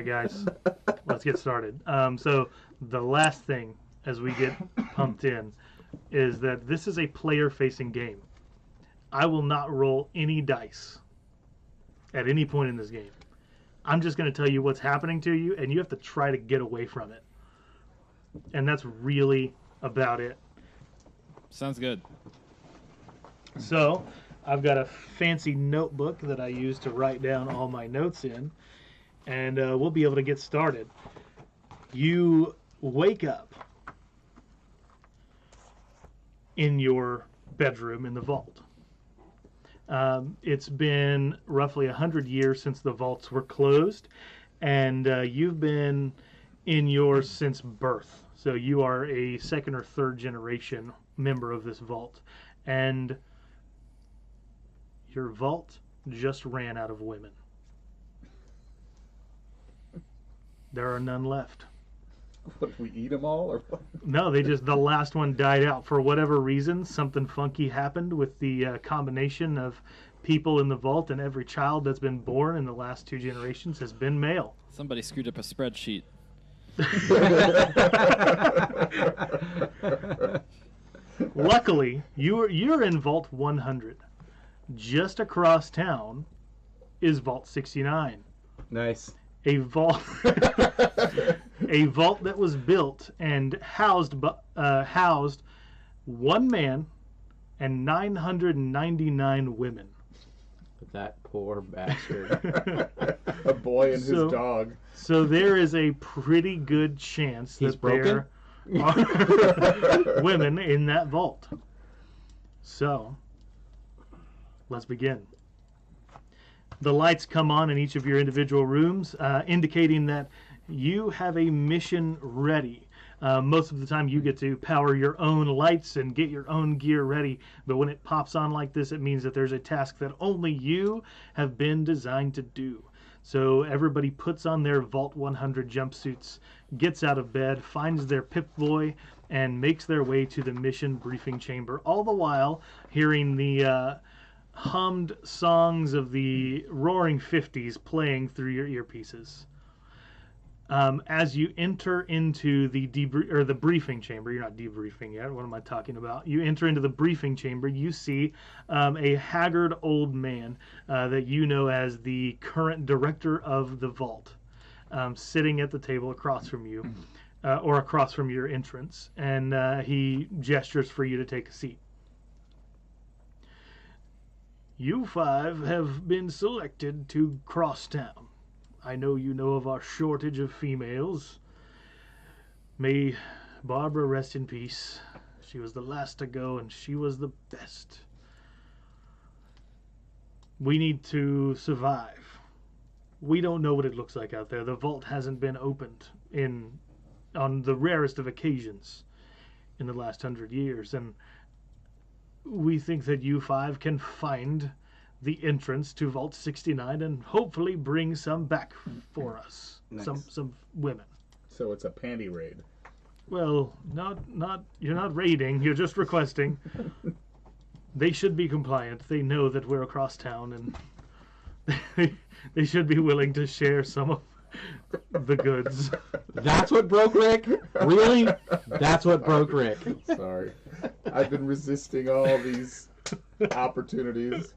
right, guys, let's get started. So the last thing, as we get pumped in, is that this is a player-facing game. I will not roll any dice at any point in this game. I'm just going to tell you what's happening to you, and you have to try to get away from it. And that's really about it. Sounds good. So I've got a fancy notebook that I use to write down all my notes in, and we'll be able to get started. You wake up in your bedroom in the vault. It's been roughly 100 years since the vaults were closed, and you've been in yours since birth. So you are a second or third generation member of this vault. And your vault just ran out of women. There are none left. What, we eat them all, or what? No, the last one died out. For whatever reason, something funky happened with the combination of people in the vault, and every child that's been born in the last 2 generations has been male. Somebody screwed up a spreadsheet. Luckily, you're in Vault 100. Just across town is Vault 69. Nice. A vault that was built and housed one man and 999 women. That poor bastard. A boy and his dog. So there is a pretty good chance that there are women in that vault. So let's begin. The lights come on in each of your individual rooms, indicating that you have a mission ready. Most of the time you get to power your own lights and get your own gear ready, but when it pops on like this, it means that there's a task that only you have been designed to do. So everybody puts on their Vault 100 jumpsuits, gets out of bed, finds their Pip-Boy, and makes their way to the mission briefing chamber, all the while hearing the hummed songs of the roaring 50s playing through your earpieces. As you enter into the briefing chamber, you're not debriefing yet, what am I talking about? You enter into the briefing chamber, you see a haggard old man that you know as the current director of the vault, sitting at the table across from you, or across from your entrance, and he gestures for you to take a seat. You 5 have been selected to cross town. I know you know of our shortage of females. May Barbara rest in peace. She was the last to go, and she was the best. We need to survive. We don't know what it looks like out there. The vault hasn't been opened on the rarest of occasions in the last 100 years, and we think that you 5 can find the entrance to Vault 69 and hopefully bring some back for us. Nice. Some women. So it's a panty raid. Well, you're not raiding, you're just requesting. They should be compliant. They know that we're across town, and they should be willing to share some of the goods. That's what broke Rick? Really? That's what broke Rick. Sorry. I've been resisting all these opportunities.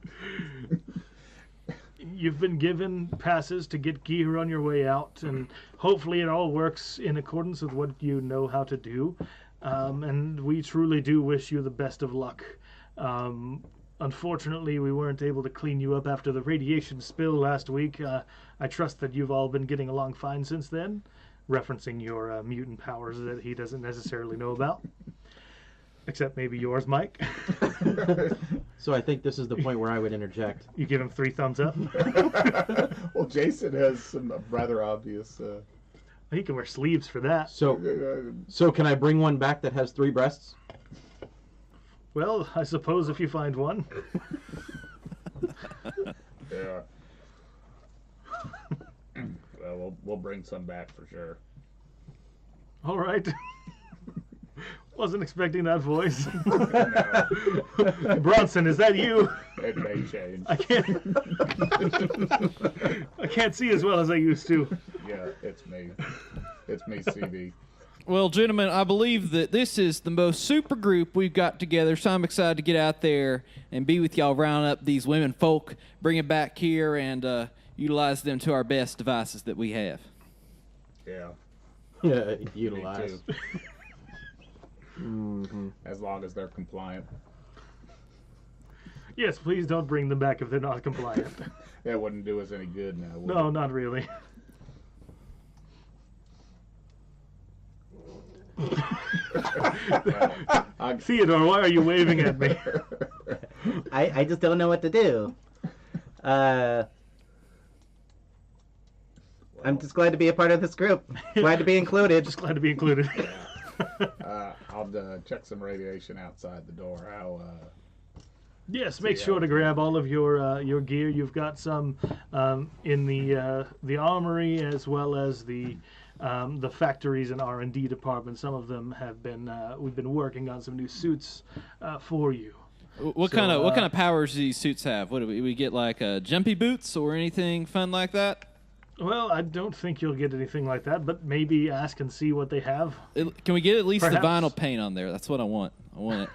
You've been given passes to get gear on your way out, and hopefully it all works in accordance with what you know how to do. And we truly do wish you the best of luck. Unfortunately, we weren't able to clean you up after the radiation spill last week. I trust that you've all been getting along fine since then, referencing your mutant powers that he doesn't necessarily know about. Except maybe yours, Mike. So I think this is the point where I would interject. You give him 3 thumbs up? Well, Jason has some rather obvious... He can wear sleeves for that. So can I bring one back that has 3 breasts? Well, I suppose if you find one. Yeah. Well, we'll bring some back for sure. All right. Wasn't expecting that voice. No. Bronson, is that you? It may change. I can't see as well as I used to. Yeah. it's me. It's me, CD. Well, gentlemen, I believe that this is the most super group we've got together, so I'm excited to get out there and be with y'all, round up these women folk, bring them back here, and utilize them to our best devices that we have. Yeah. Yeah, Me utilize. too. As long as they're compliant. Yes, please don't bring them back if they're not compliant. That wouldn't do us any good now, would No, it? not really. Theodore, why are you waving at me? I just don't know what to do. I'm just glad to be a part of this group. Glad to be included. Just glad to be included. I'll check some radiation outside the door. Yes, make See sure how to it grab all of your gear. You've got some in the armory as well as the factories and R&D department. Some of them have been we've been working on some new suits for you. What kind of powers do these suits have? What do we get, like jumpy boots or anything fun like that? Well, I don't think you'll get anything like that, but maybe ask and see what they have. Can we get at least Perhaps. the vinyl paint on there? That's what I want. I want it.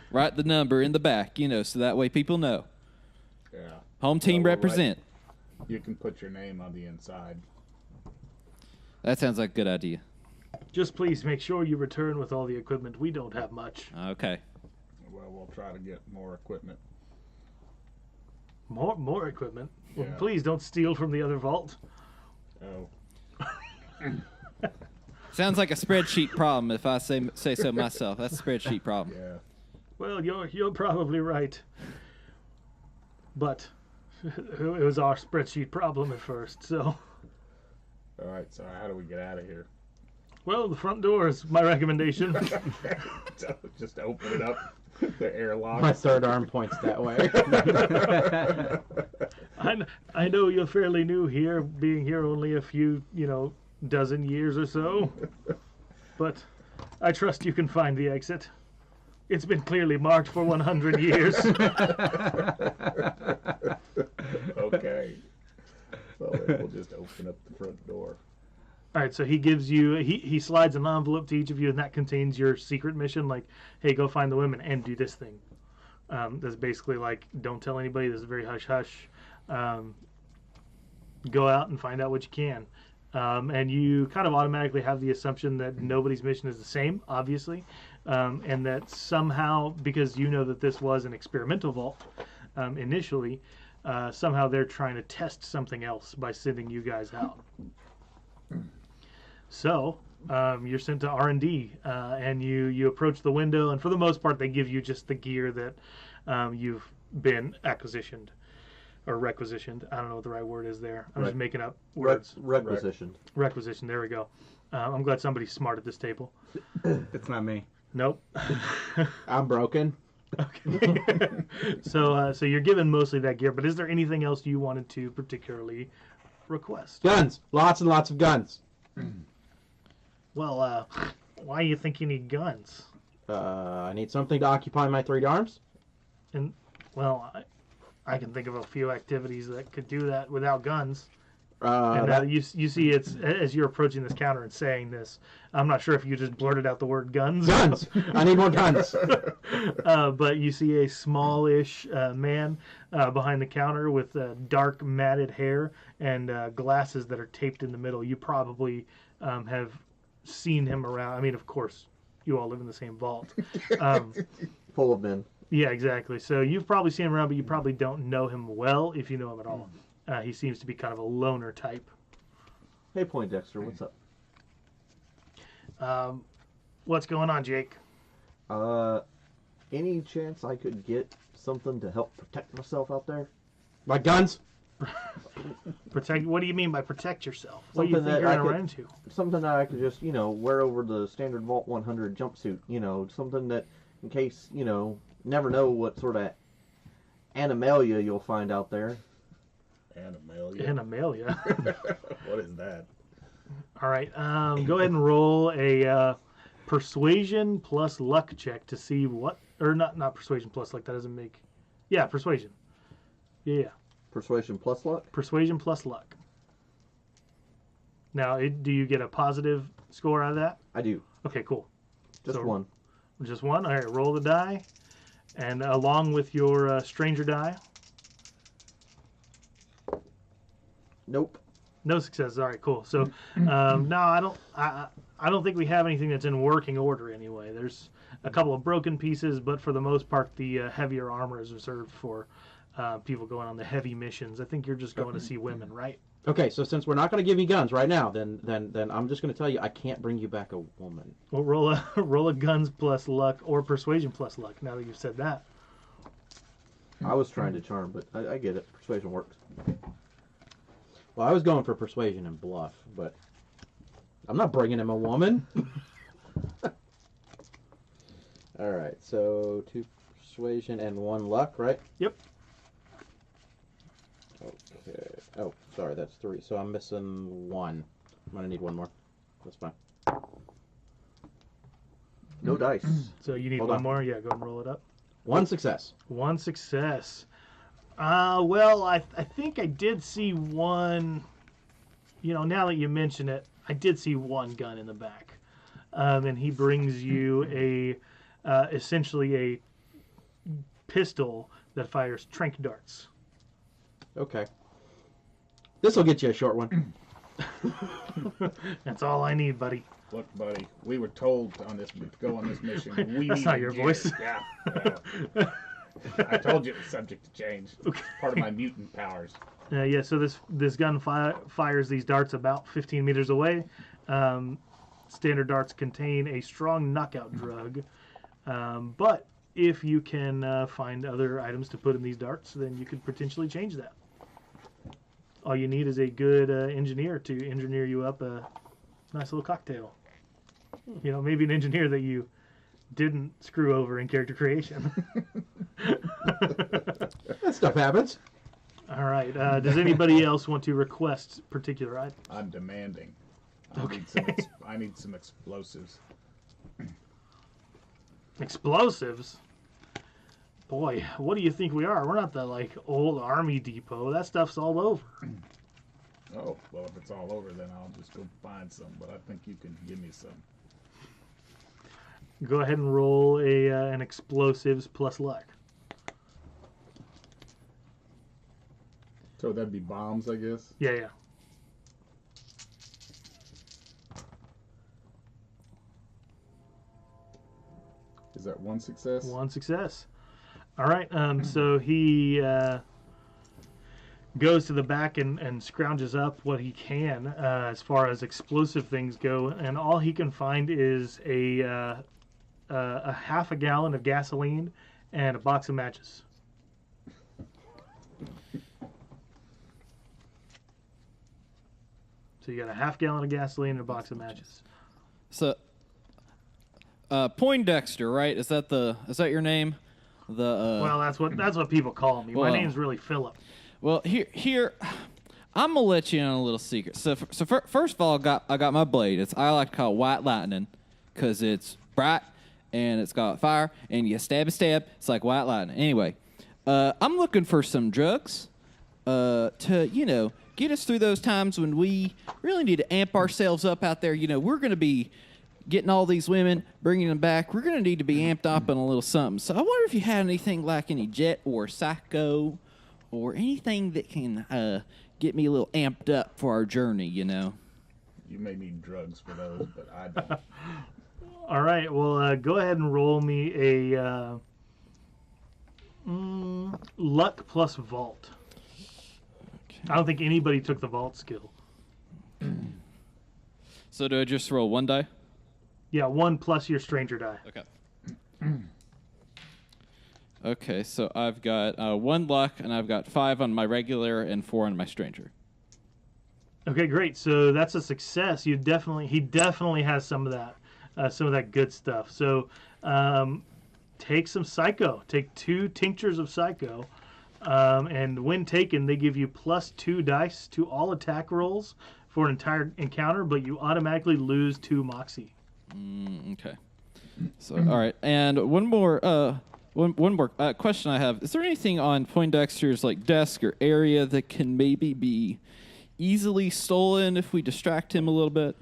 Write the number in the back, so that way people know. Yeah. Home team Well, represent. You can put your name on the inside. That sounds like a good idea. Just please make sure you return with all the equipment. We don't have much. Okay. Well, we'll try to get more equipment. More equipment. Well, Yeah. please don't steal from the other vault. Oh. Sounds like a spreadsheet problem if I say so myself. That's a spreadsheet problem. Yeah. Well, you're probably right. But it was our spreadsheet problem at first, so... All right, so how do we get out of here? Well, the front door is my recommendation. So just open it up. The airlock. My third arm points that way. I know you're fairly new here, being here only a few, dozen years or so. But I trust you can find the exit. It's been clearly marked for 100 years. Okay. Well, then we'll just open up the front door. All right, so he gives you, he slides an envelope to each of you, and that contains your secret mission, like, hey, go find the women and do this thing. That's basically like, don't tell anybody, this is very hush-hush. Go out and find out what you can. And you kind of automatically have the assumption that nobody's mission is the same, obviously, and that somehow, because you know that this was an experimental vault initially, somehow they're trying to test something else by sending you guys out. So you're sent to R&D, and you approach the window, and for the most part, they give you just the gear that you've been requisitioned. I don't know what the right word is there. I'm just making up words. Requisitioned. Requisition. There we go. I'm glad somebody's smart at this table. It's not me. Nope. I'm broken. Okay. So you're given mostly that gear, but is there anything else you wanted to particularly request? Guns. Lots and lots of guns. Well, why do you think you need guns? I need something to occupy my 3 arms. And well, I can think of a few activities that could do that without guns. And you see, it's as you're approaching this counter and saying this, I'm not sure if you just blurted out the word guns. Guns. I need more guns. But you see a smallish man behind the counter with dark matted hair and glasses that are taped in the middle. You probably have seen him around. I mean, of course, you all live in the same vault. Full of men. Yeah, exactly. So you've probably seen him around, but you probably don't know him well, if you know him at all. He seems to be kind of a loner type. Hey, Poindexter, what's up? What's going on, Jake? Any chance I could get something to help protect myself out there? My guns? Protect? What do you mean by protect yourself? What do you Something think that you're I going to could- run into? Something that I could just, wear over the standard Vault 100 jumpsuit. Something that, in case, never know what sort of animalia you'll find out there. Animalia. Animalia. What is that? All right. Go ahead and roll a persuasion plus luck check to see what, or not persuasion plus luck. That doesn't make. Yeah, persuasion. Yeah. Persuasion plus luck? Persuasion plus luck. Now, do you get a positive score out of that? I do. Okay, cool. Just one. Just one? All right, roll the die. And along with your stranger die. Nope. No success. All right, cool. So, no, I don't think we have anything that's in working order anyway. There's a couple of broken pieces, but for the most part, the heavier armor is reserved for people going on the heavy missions. I think you're just going to see women, right? Okay, so since we're not going to give you guns right now, then I'm just going to tell you I can't bring you back a woman. Well, roll a guns plus luck or persuasion plus luck. Now that you've said that. I was trying to charm, but I get it. Persuasion works. Well, I was going for persuasion and bluff, but I'm not bringing him a woman. All right, so 2 persuasion and 1 luck, right? Yep. Okay. Oh, sorry, that's 3. So I'm missing 1. I'm gonna need 1 more. That's fine. No dice. So you need Hold one on. more? Yeah, go and roll it up. 1 success. 1 success. Well, I think I did see one. You know, now that you mention it, I did see one gun in the back, and he brings you essentially a pistol that fires trank darts. Okay. This will get you a short one. That's all I need, buddy. Look, buddy, we were told to go on this mission. We That's need not your gears. voice. Yeah. I told you it was subject to change. Okay. Part of my mutant powers. Yeah, so this gun fires these darts about 15 meters away. Standard darts contain a strong knockout drug, but if you can find other items to put in these darts, then you could potentially change that. All you need is a good engineer to engineer you up a nice little cocktail. You know, maybe an engineer that you didn't screw over in character creation. That stuff happens. All right. Does anybody else want to request particular items? I'm demanding. Okay. I need some explosives. Explosives? Boy, what do you think we are? We're not the old army depot. That stuff's all over. Oh, well, if it's all over, then I'll just go find some. But I think you can give me some. Go ahead and roll an explosives plus luck. So that'd be bombs, I guess. Yeah. Is that 1 success? 1 success. All right. So he goes to the back and scrounges up what he can as far as explosive things go, and all he can find is a half a gallon of gasoline and a box of matches. So you got a half gallon of gasoline and a box of matches. So, Poindexter, right? Is that your name? Well, that's what people call me. Well, My name's really Philip. Well, here, I'm gonna let you in on a little secret. So first of all, I got my blade. I like to call it White Lightning, because it's bright and it's got fire, and you stab. It's like White Lightning. Anyway, I'm looking for some drugs, to get us through those times when we really need to amp ourselves up out there. We're gonna be getting all these women, bringing them back. We're gonna need to be amped up on a little something. So I wonder if you had anything like any Jet or Psycho, or anything that can get me a little amped up for our journey. You may need drugs for those, but I don't. All right. Well, go ahead and roll me a luck plus vault. Okay. I don't think anybody took the vault skill. So do I just roll 1 die? Yeah, 1 plus your stranger die. Okay. Okay, so I've got 1 luck, and I've got 5 on my regular and 4 on my stranger. Okay, great. So that's a success. He definitely has some of that good stuff. So take some Psycho. Take 2 tinctures of Psycho, and when taken, they give you +2 dice to all attack rolls for an entire encounter, but you automatically lose 2 Moxie. Okay. So all right, and one more question I have: is there anything on Poindexter's desk or area that can maybe be easily stolen if we distract him a little bit?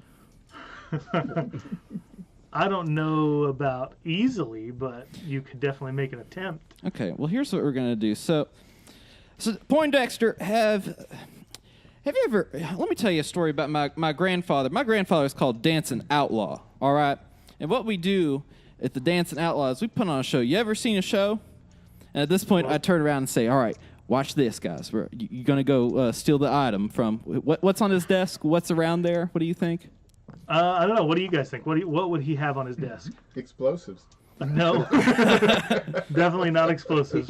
I don't know about easily, but you could definitely make an attempt. Okay, well, here's what we're going to do. So Poindexter, have you ever... Let me tell you a story about my grandfather. My grandfather is called Dancing Outlaw, all right? And what we do at the Dancing Outlaw is we put on a show. You ever seen a show? And at this point, I turn around and say, all right, watch this, guys. You're going to go steal the item from... What's on his desk? What's around there? What do you think? I don't know. What do you guys think? What would he have on his desk? Explosives. No. Definitely not explosives.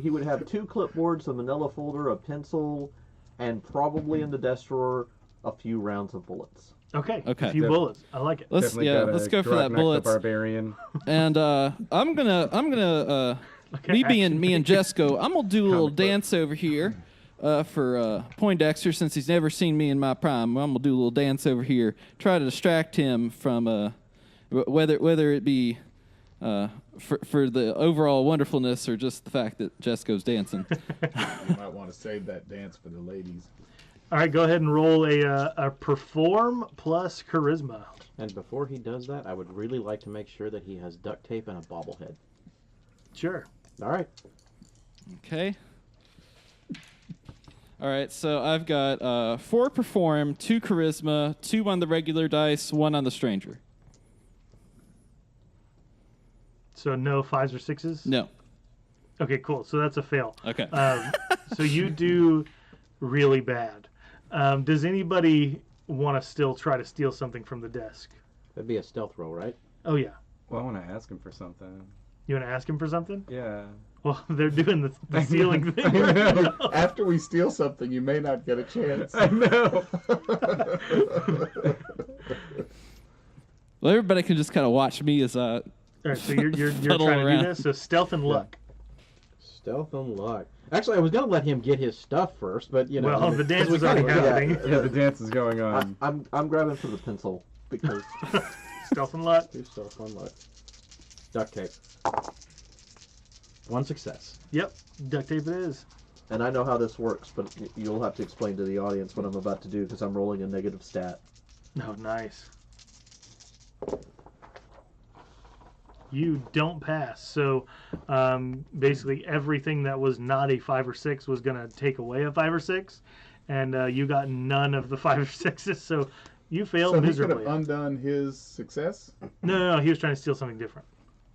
He would have 2 clipboards, a manila folder, a pencil, and probably in the desk drawer a few rounds of bullets. Okay. A few bullets. I like it. Let's go for that bullets. The barbarian. And I'm gonna me and Jesco, I'm gonna do a little dance over here for Poindexter, since he's never seen me in my prime. I'm gonna do a little dance over here, try to distract him from whether it be for the overall wonderfulness or just the fact that Jesco's dancing. You might want to save that dance for the ladies. All right, go ahead and roll a perform plus charisma. And before he does that, I would really like to make sure that he has duct tape and a bobblehead. Sure. All right. Okay. All right, so I've got 4 perform, 2 charisma, 2 on the regular dice, 1 on the stranger. So no 5s or 6s? No. Okay, cool. So that's a fail. Okay. So you do really bad. Does anybody want to still try to steal something from the desk? That'd be a stealth roll, right? Oh, yeah. Well, I want to ask him for something. You want to ask him for something? Yeah. Well, they're doing the stealing thing. After we steal something, you may not get a chance. I know. Well, everybody can just kind of watch me as I... All right, so you're Fuddle trying to around. do this. So stealth and luck. Stealth and luck. Actually, I was going to let him get his stuff first, but, you know... Well, the dance we is already kinda- happening. Yeah, the dance is going on. I'm grabbing for the pencil because Stealth and luck. Do stealth and luck. Duct tape. 1 success. Yep, duct tape it is. and I know how this works, but you'll have to explain to the audience what I'm about to do because I'm rolling a negative stat. Oh, nice. You don't pass. So basically everything that was not a 5 or 6 was going to take away a 5 or 6. And you got none of the 5 or 6s. So you failed So he could miserably. have undone his success? No, he was trying to steal something different.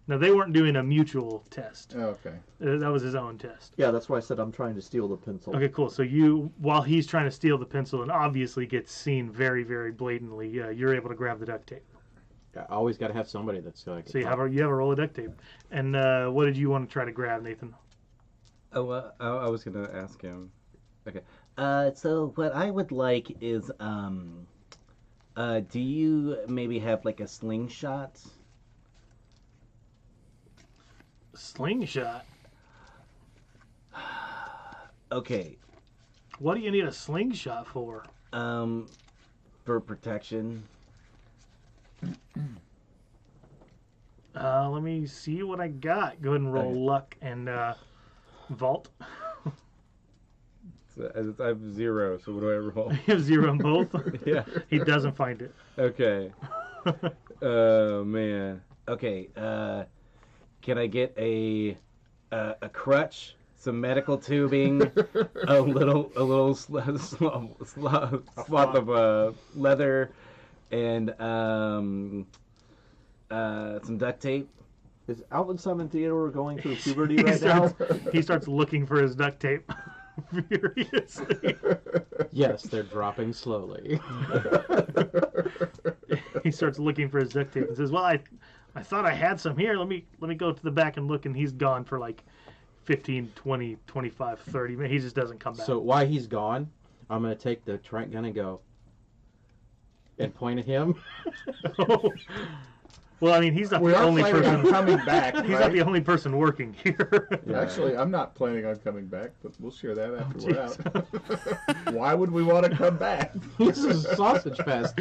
No, they weren't doing a mutual test. Oh, okay. That was his own test. Yeah, that's why I said I'm trying to steal the pencil. Okay, cool. So you, while he's trying to steal the pencil and obviously gets seen very, very blatantly, you're able to grab the duct tape. I always got to have somebody that's like. So you have a roll of duct tape. And what did you want to try to grab, Nathan? Oh, I was gonna ask him. Okay. So what I would like is, do you maybe have like a slingshot? Slingshot? Okay. What do you need a slingshot for? For protection. Let me see what I got. Go ahead and roll Okay. luck and vault. So I have 0. So what do I roll? You have 0 on both. Yeah. He doesn't find it. Okay. Oh man. Okay. Can I get a crutch, some medical tubing, a little swath of leather, and some duct tape? Is Alvin Simon Theodore going through puberty right now? He starts looking for his duct tape furiously. Yes, they're dropping slowly. He starts looking for his duct tape and says, "Well, I thought I had some here. Let me go to the back and look." And he's gone for like 15, 20, 25, 30 minutes. He just doesn't come back. So while he's gone, I'm going to take the trank gun and go and point at him. Well, I mean, he's not We the are only planning on person. coming back, He's not right? the only person working here. Actually, I'm not planning on coming back, but we'll share that after we're out. Why would we want to come back? This is a sausage fest.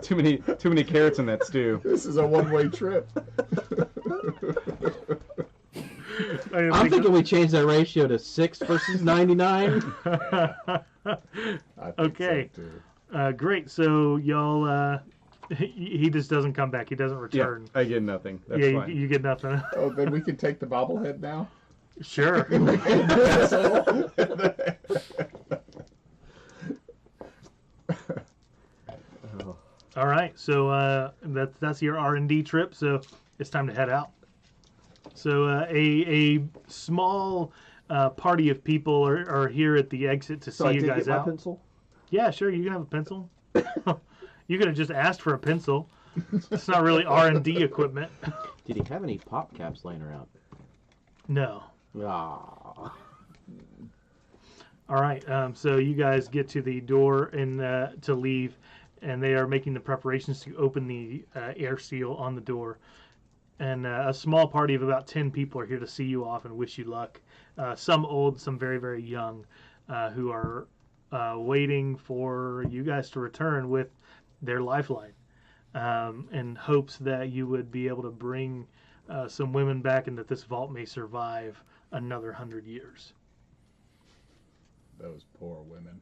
Too many carrots in that stew. This is a one-way trip. I'm thinking we change that ratio to 6 versus 99. I think Okay. so, too. Great. So y'all, he just doesn't come back. He doesn't Yeah, return. I get nothing. That's Yeah, fine. you get nothing. Oh, then we can take the bobblehead now? Sure. All right. So that's your R&D trip. So it's time to head out. So a small party of people are here at the exit to see So I you did guys get my out. pencil. Yeah, sure. You can have a pencil. You could have just asked for a pencil. It's not really R&D equipment. Did he have any pop caps laying around? No. Ah. All right. So you guys get to the door and to leave, and they are making the preparations to open the air seal on the door. And a small party of about 10 people are here to see you off and wish you luck. Some old, some very, very young, who are waiting for you guys to return with their lifeline, in hopes that you would be able to bring some women back and that this vault may survive another 100 years. Those poor women.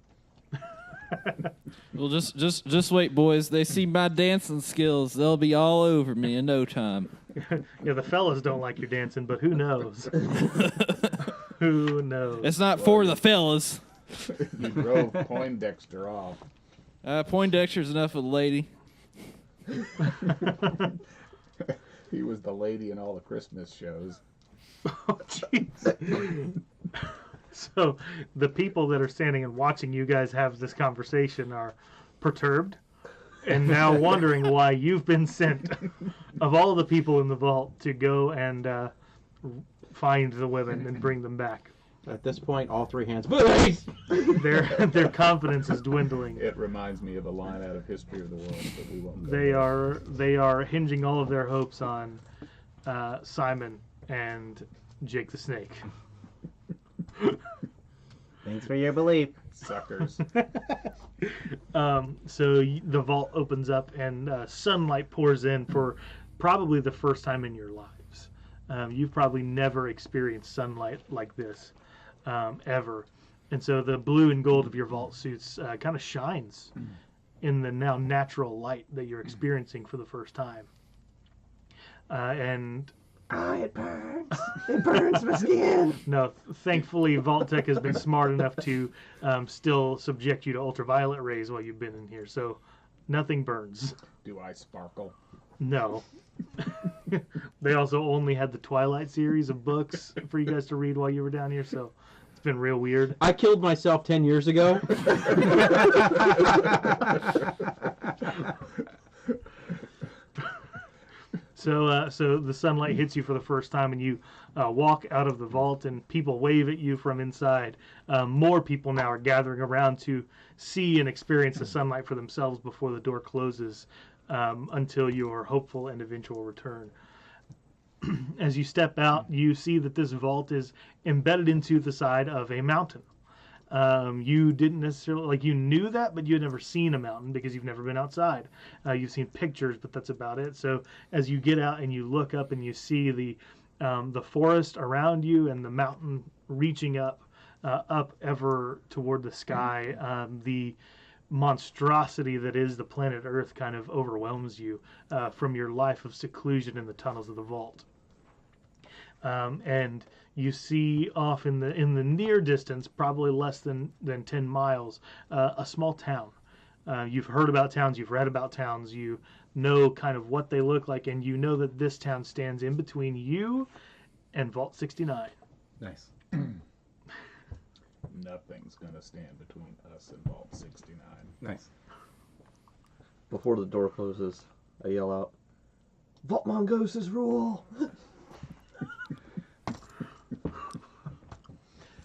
Well, just wait, boys. They see my dancing skills. They'll be all over me in no time. Yeah, the fellas don't like your dancing, but who knows? Who knows? It's not for the fellas. You drove Poindexter off. Poindexter's enough of the lady. He was the lady in all the Christmas shows. Oh, jeez. So the people that are standing and watching you guys have this conversation are perturbed and now wondering why you've been sent, of all the people in the vault, to go and find the women and bring them back. At this point, all three hands. Booties! Their confidence is dwindling. It reminds me of a line out of History of the World, but we won't go They are hinging all of their hopes on Simon and Jake the Snake. Thanks for your belief. Suckers. So the vault opens up and sunlight pours in for probably the first time in your lives. You've probably never experienced sunlight like this ever. And so the blue and gold of your vault suits kind of shines in the now natural light that you're experiencing for the first time. And It burns. It burns my skin. no, thankfully, Vault-Tec has been smart enough to still subject you to ultraviolet rays while you've been in here, so nothing burns. Do I sparkle? No. They also only had the Twilight series of books for you guys to read while you were down here, so it's been real weird. I killed myself 10 years ago. So the sunlight hits you for the first time, and you walk out of the vault, and people wave at you from inside. More people now are gathering around to see and experience the sunlight for themselves before the door closes, until your hopeful and eventual return. As you step out, you see that this vault is embedded into the side of a mountain. You didn't necessarily, you knew that, but you had never seen a mountain because you've never been outside. You've seen pictures, but that's about it. So as you get out and you look up and you see the forest around you and the mountain reaching up ever toward the sky, the monstrosity that is the planet Earth kind of overwhelms you from your life of seclusion in the tunnels of the vault. And you see off in the near distance, probably less than 10 miles, a small town. You've heard about towns, you've read about towns, you know kind of what they look like, and you know that this town stands in between you and Vault 69. Nice. Nothing's gonna stand between us and Vault 69. Nice. Before the door closes, I yell out, "Vault Mongooses rule!"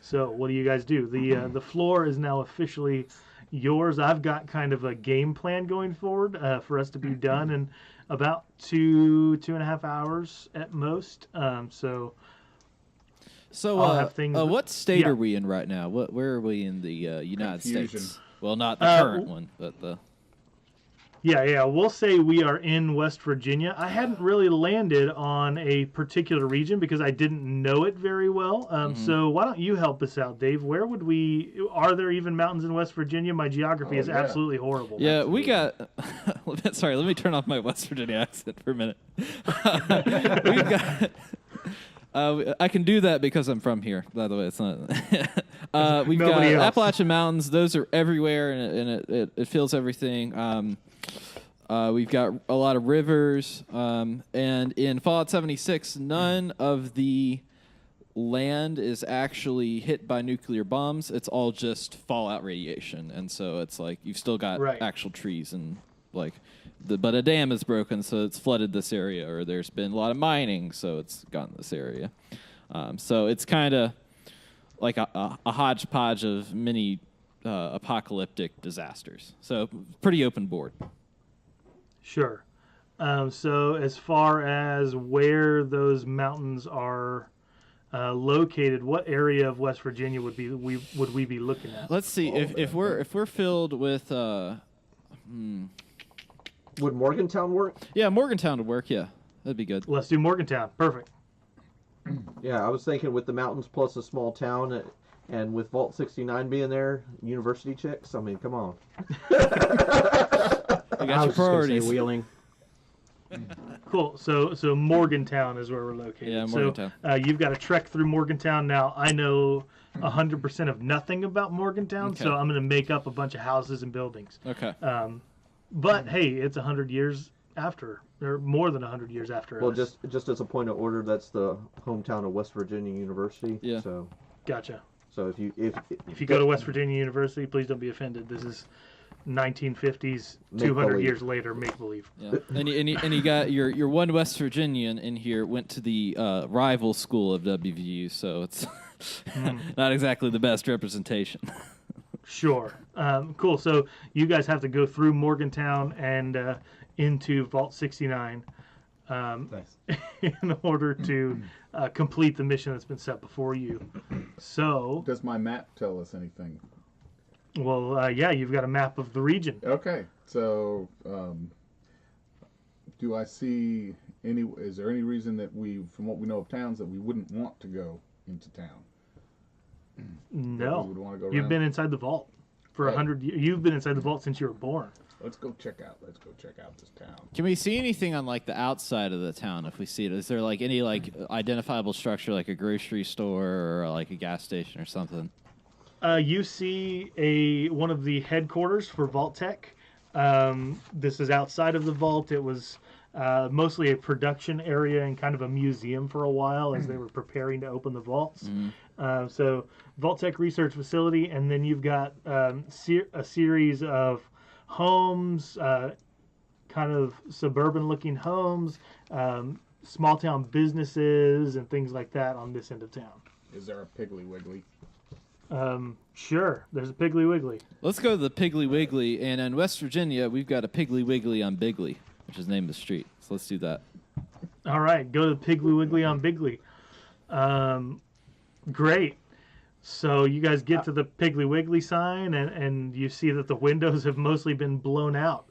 So what do you guys do? The floor is now officially yours. I've got kind of a game plan going forward for us to be done in about 2.5 hours at most. So I'll have things. What state Yeah. are we in right now? Where are we in the United Confusion. States? Well, not the current one, but the. Yeah. We'll say we are in West Virginia. I hadn't really landed on a particular region because I didn't know it very well. So why don't you help us out, Dave? Where would we? Are there even mountains in West Virginia? My geography is absolutely horrible. Yeah, we got. Sorry, let me turn off my West Virginia accent for a minute. We've got. I can do that because I'm from here. By the way, it's not. We've got Nobody else. Appalachian Mountains. Those are everywhere, and it fills everything. We've got a lot of rivers, and in Fallout 76, none of the land is actually hit by nuclear bombs. It's all just fallout radiation, and so it's like you've still got actual trees and like. But a dam is broken, so it's flooded this area, or there's been a lot of mining, so it's gotten this area. So it's kind of like a hodgepodge of many apocalyptic disasters. So pretty open board. Sure. So as far as where those mountains are located, what area of West Virginia would we be looking at? Let's see if we're filled with. Would Morgantown work? Yeah, Morgantown would work. Yeah, that'd be good. Let's do Morgantown. Perfect. Yeah, I was thinking with the mountains plus a small town, and with Vault 69 being there, university chicks. I mean, come on. We got I your was just gonna say priorities. Wheeling. Cool. So Morgantown is where we're located. Yeah, Morgantown. So you've got to trek through Morgantown. Now I know 100% of nothing about Morgantown, Okay. so I'm going to make up a bunch of houses and buildings. Okay. But hey, it's 100 years after, or more than 100 years after. Well, us. just as a point of order, that's the hometown of West Virginia University. Yeah. So Gotcha. if you If you go to West Virginia University, please don't be offended. This is 1950s, Make 200 believe. years later, make believe. Yeah. And you got your one West Virginian in here went to the rival school of WVU, so it's not exactly the best representation. Sure. Cool. So you guys have to go through Morgantown and into Vault 69 Nice. in order to complete the mission that's been set before you. So, Does my map tell us anything? well, yeah, you've got a map of the region. Okay, so do I see any? Is there any reason that from what we know of towns, that we wouldn't want to go into town? No, we would wanna go you've around? been inside the vault for Right. 100 years. You've been inside the vault since you were born. Let's go check out this town. Can we see anything on like the outside of the town if we see it? Is there like any like identifiable structure like a grocery store or like a gas station or something? You see one of the headquarters for Vault Tech. This is outside of the vault. It was mostly a production area and kind of a museum for a while as they were preparing to open the vaults. So Vault Tech Research Facility, and then you've got a series of homes, kind of suburban-looking homes, small town businesses, and things like that on this end of town. Is there a Piggly Wiggly? Sure, there's a Piggly Wiggly. Let's go to the Piggly Wiggly, and in West Virginia we've got a Piggly Wiggly on Bigley, which is the name of the street. So let's do that. All right, go to Piggly Wiggly on Bigley. Great. So you guys get to the Piggly Wiggly sign, and you see that the windows have mostly been blown out.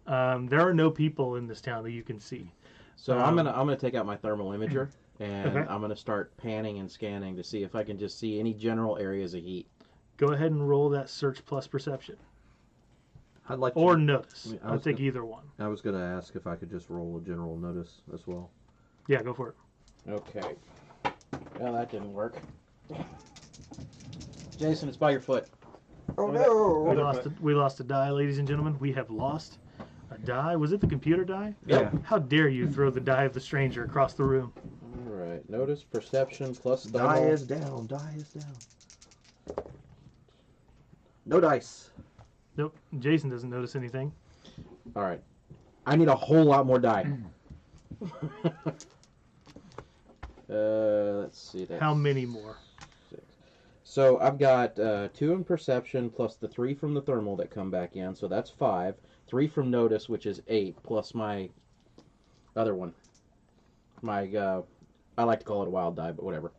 There are no people in this town that you can see. So I'm gonna take out my thermal imager and Okay. I'm gonna start panning and scanning to see if I can just see any general areas of heat. Go ahead and roll that search plus perception. I'd like Or to. notice. I I'll was take gonna- either one. I was going to ask if I could just roll a general notice as well. Yeah, go for it. Okay. Well, that didn't work. Jason, it's by your foot. Oh We lost a die, ladies and gentlemen. We have lost a die. Was it the computer die? Yeah. How dare you throw the die of the stranger across the room? All right. Notice, perception, plus Die thermal. is down. Die is down. No dice. Nope. Jason doesn't notice anything. All right. I need a whole lot more die. Let's see. That's How many more? 6. So I've got 2 in perception plus the 3 from the thermal that come back in, so that's 5. 3 from notice, which is 8, plus my other one. My I like to call it a wild die, but whatever.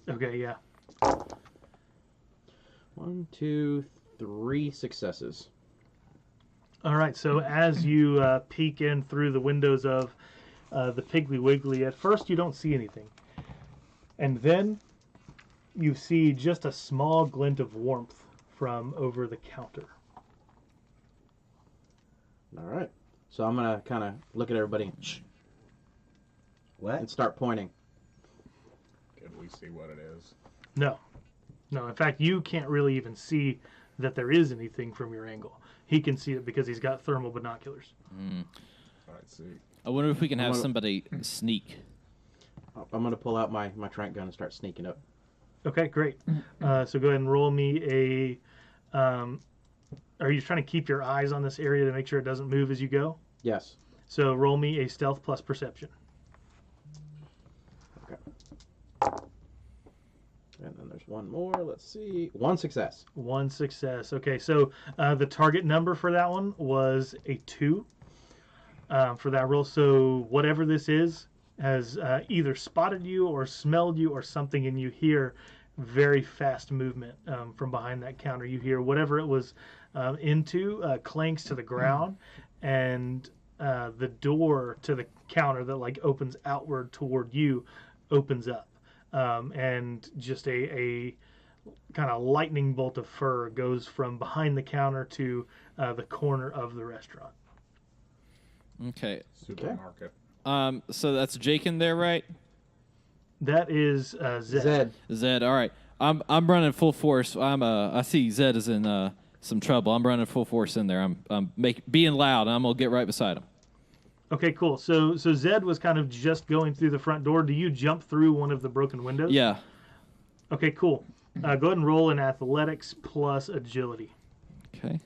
Okay, yeah. 1, 2, 3 successes. All right, so as you peek in through the windows of the Piggly Wiggly, at first you don't see anything. And then you see just a small glint of warmth from over the counter. All right. So I'm going to kind of look at everybody and, What? and start pointing. Can we see what it is? No. No, in fact, you can't really even see that there is anything from your angle. He can see it because he's got thermal binoculars. I see. I wonder if we can have gonna- somebody sneak. I'm going to pull out my trank gun and start sneaking up. Okay, great. So go ahead and roll me a... are you trying to keep your eyes on this area to make sure it doesn't move as you go? Yes. So roll me a stealth plus perception. Okay. And then there's one more. Let's see. One success. One success. Okay, so the target number for that one was a 2 for that roll. So whatever this is has either spotted you or smelled you or something, and you hear very fast movement from behind that counter. You hear whatever it was into clanks to the ground, and the door to the counter that like opens outward toward you opens up, and just a kind of lightning bolt of fur goes from behind the counter to the corner of the restaurant. Okay. Supermarket. So that's Jake in there, right? That is Zed. Zed. Zed. All right. I'm running full force. I see Zed is in some trouble. I'm running full force in there. I'm being loud. And I'm gonna get right beside him. Okay, cool. So Zed was kind of just going through the front door. Do you jump through one of the broken windows? Yeah. Okay, cool. Go ahead and roll in athletics plus agility. Okay.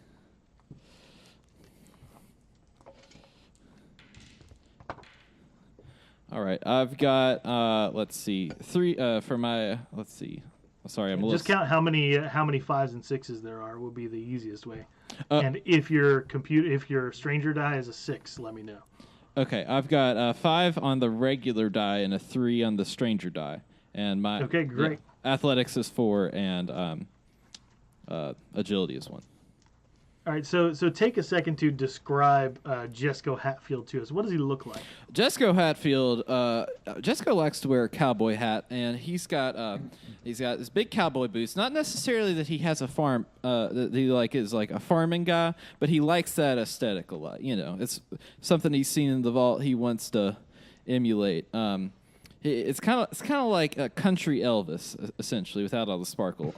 All right. I've got let's see, 3 for my. Let's see. Sorry, I'm Just count how many 5s and 6s there are. Will be the easiest way. Uh, And if your stranger die is a 6, let me know. Okay, I've got 5 on the regular die and a 3 on the stranger die, and my Okay, great. athletics is 4 and agility is 1. All right, so take a second to describe Jesco Hatfield to us. What does he look like? Jesco Hatfield, Jesco likes to wear a cowboy hat, and he's got his big cowboy boots. Not necessarily that he has a farm, that he is like a farming guy, but he likes that aesthetic a lot. You know, it's something he's seen in the vault. He wants to emulate. It's kind of like a country Elvis, essentially, without all the sparkle.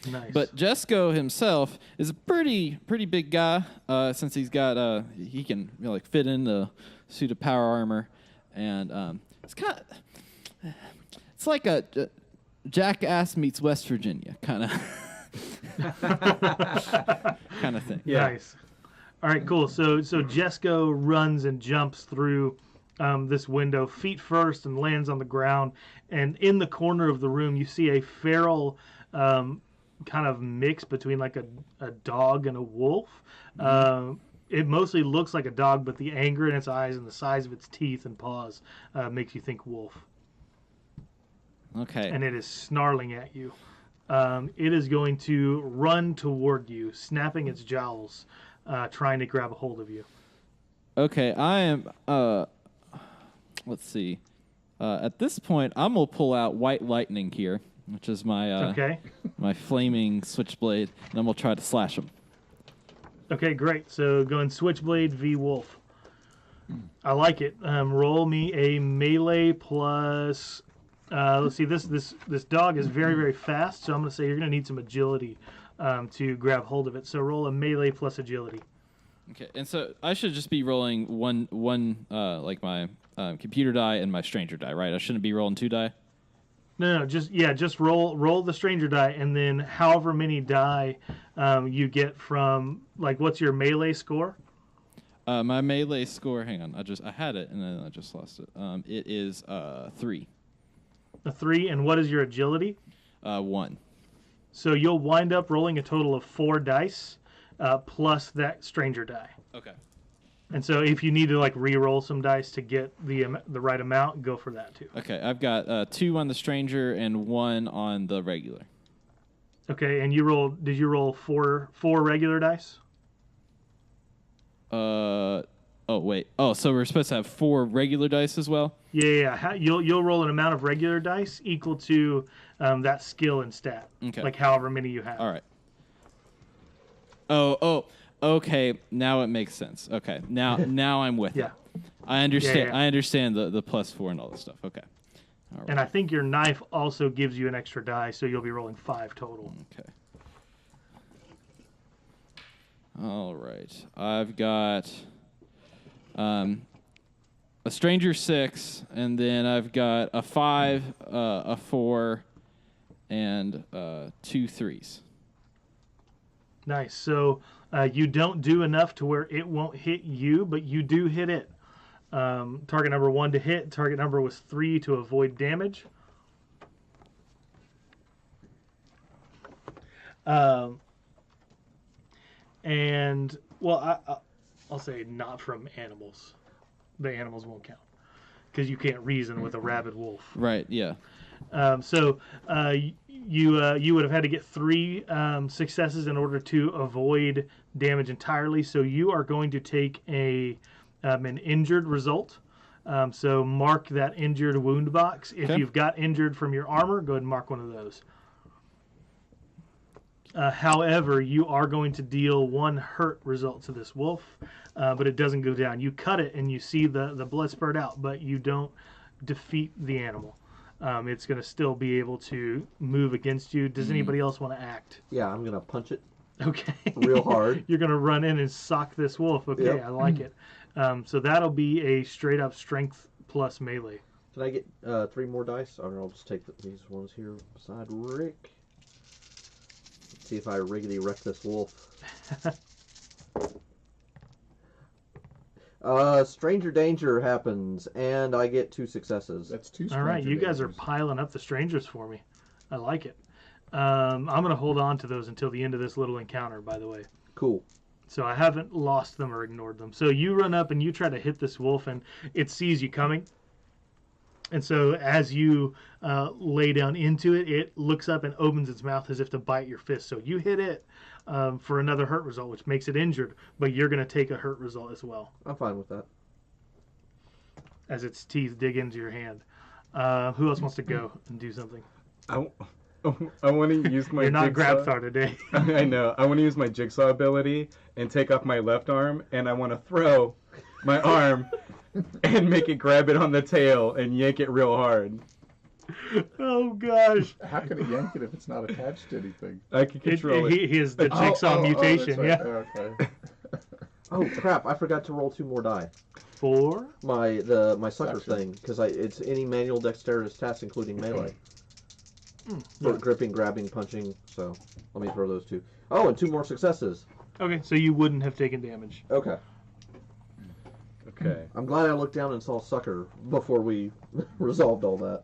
Nice. But Jesco himself is a pretty big guy. Since he's got he can fit in the suit of power armor, and it's like a Jackass meets West Virginia kind of thing. Yeah. Nice. All right, cool. So Jesco runs and jumps through this window feet first and lands on the ground. And in the corner of the room, you see a feral kind of mix between like a dog and a wolf. It mostly looks like a dog, but the anger in its eyes and the size of its teeth and paws makes you think wolf. Okay. And it is snarling at you. It is going to run toward you, snapping its jowls, trying to grab a hold of you. Okay, I am. Let's see. At this point, I'm gonna pull out White Lightning here, which is my Okay. my flaming switchblade, and I'm gonna try to slash him. Okay, great. So going Switchblade v Wolf. I like it. Roll me a melee plus. Let's see. This dog is very, very fast, so I'm going to say you're going to need some agility to grab hold of it. So roll a melee plus agility. Okay, and so I should just be rolling one like my computer die and my stranger die, right? I shouldn't be rolling 2 die. No, just roll the stranger die, and then however many die you get from, like, what's your melee score? My melee score. Hang on, I had it and then I just lost it. It is 3. A 3, and what is your agility? 1. So you'll wind up rolling a total of 4 dice plus that stranger die. Okay. And so if you need to like re-roll some dice to get the right amount, go for that too. Okay, I've got 2 on the stranger and 1 on the regular. Okay, and did you roll four regular dice? Oh wait. Oh, so we're supposed to have 4 regular dice as well. Yeah. You'll roll an amount of regular dice equal to that skill and stat. Okay. Like however many you have. All right. Oh. Okay. Now it makes sense. Okay. Now I'm with Yeah. it. I understand. Yeah. I understand the +4 and all this stuff. Okay. All right. And I think your knife also gives you an extra die, so you'll be rolling 5 total. Okay. All right. I've got a stranger 6, and then I've got a 5, a 4, and 2 3s. Nice. So you don't do enough to where it won't hit you, but you do hit it. Target number 1 to hit. Target number was 3 to avoid damage. And well, I'll say not from animals. The animals won't count because you can't reason with a rabid wolf. Right. Yeah. So you would have had to get 3 successes in order to avoid damage entirely. So you are going to take an injured result. So mark that injured wound box. If Okay. you've got injured from your armor, go ahead and mark one of those. However, you are going to deal 1 hurt result to this wolf, but it doesn't go down. You cut it and you see the blood spurt out, but you don't defeat the animal. It's going to still be able to move against you. Does anybody else want to act? Yeah, I'm gonna punch it Okay. real hard. You're going to run in and sock this wolf. Okay, Yep. I like it. So that'll be a straight up strength plus melee. Can I get 3 more dice? Or I'll just take these ones here beside Rick. Let's see if I riggedy wreck this wolf. Stranger danger happens, and I get 2 successes. That's 2 All right, you guys are dangers. piling up the strangers for me. I like it. I'm going to hold on to those until the end of this little encounter, by the way. Cool. So I haven't lost them or ignored them. So you run up and you try to hit this wolf, and it sees you coming. And so as you lay down into it, it looks up and opens its mouth as if to bite your fist. So you hit it for another hurt result, which makes it injured, but you're going to take a hurt result as well I'm fine with that. as its teeth dig into your hand. Who else wants to go and do something? I want to use my You're not jigsaw. Grabthar today. I know. I want to use my jigsaw ability and take off my left arm, and I want to throw my arm and make it grab it on the tail and yank it real hard. Oh, gosh. How can it yank it if it's not attached to anything? I can control it. He is the jigsaw mutation, that's yeah. right. Okay. Oh crap! I forgot to roll 2 more die. 4. My sucker Suction. thing, because it's any manual dexterous task, including melee. For yeah. gripping, grabbing, punching. So let me throw those 2. Oh, and 2 more successes. Okay, so you wouldn't have taken damage. Okay. Okay. I'm glad I looked down and saw sucker before we resolved all that.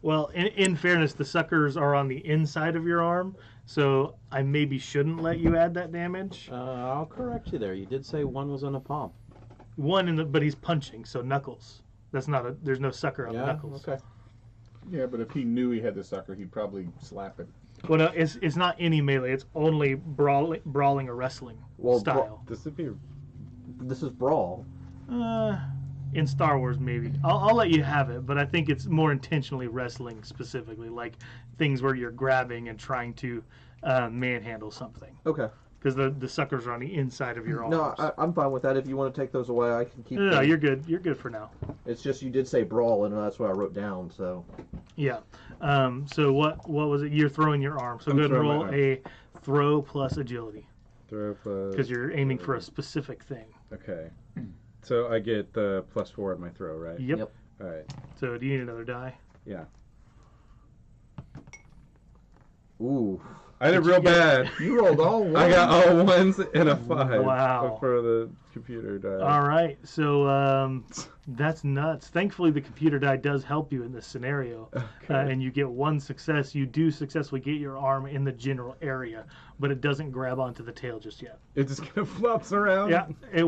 Well, in fairness, the suckers are on the inside of your arm, so I maybe shouldn't let you add that damage. I'll correct you there. You did say 1 was on the palm. But he's punching, so knuckles. That's not there's no sucker on the knuckles. Okay. Yeah, but if he knew he had the sucker, he'd probably slap it. Well, no, it's not any melee. It's only brawling or wrestling style. This would be. This is brawl. In Star Wars, maybe. I'll let you have it, but I think it's more intentionally wrestling specifically, like things where you're grabbing and trying to manhandle something. Okay. Because the suckers are on the inside of your arms. No, I'm fine with that. If you want to take those away, I can keep No, them. you're good. You're good for now. It's just you did say brawl, and that's what I wrote down. So Yeah. So what was it? You're throwing your arm. So I'm go ahead and throwing my roll arm. a throw plus agility Throw plus. because you're aiming for a specific thing. Okay. So I get the +4 at my throw, right? Yep. Yep. All right. So do you need another die? Yeah. ooh, I did real bad. You rolled all 1. I got all 1s and a 5. Wow. For the computer die. All right. So that's nuts. Thankfully, the computer die does help you in this scenario, and you get 1 success. You do successfully get your arm in the general area, but it doesn't grab onto the tail just yet. It just kind of flops around. Yeah, it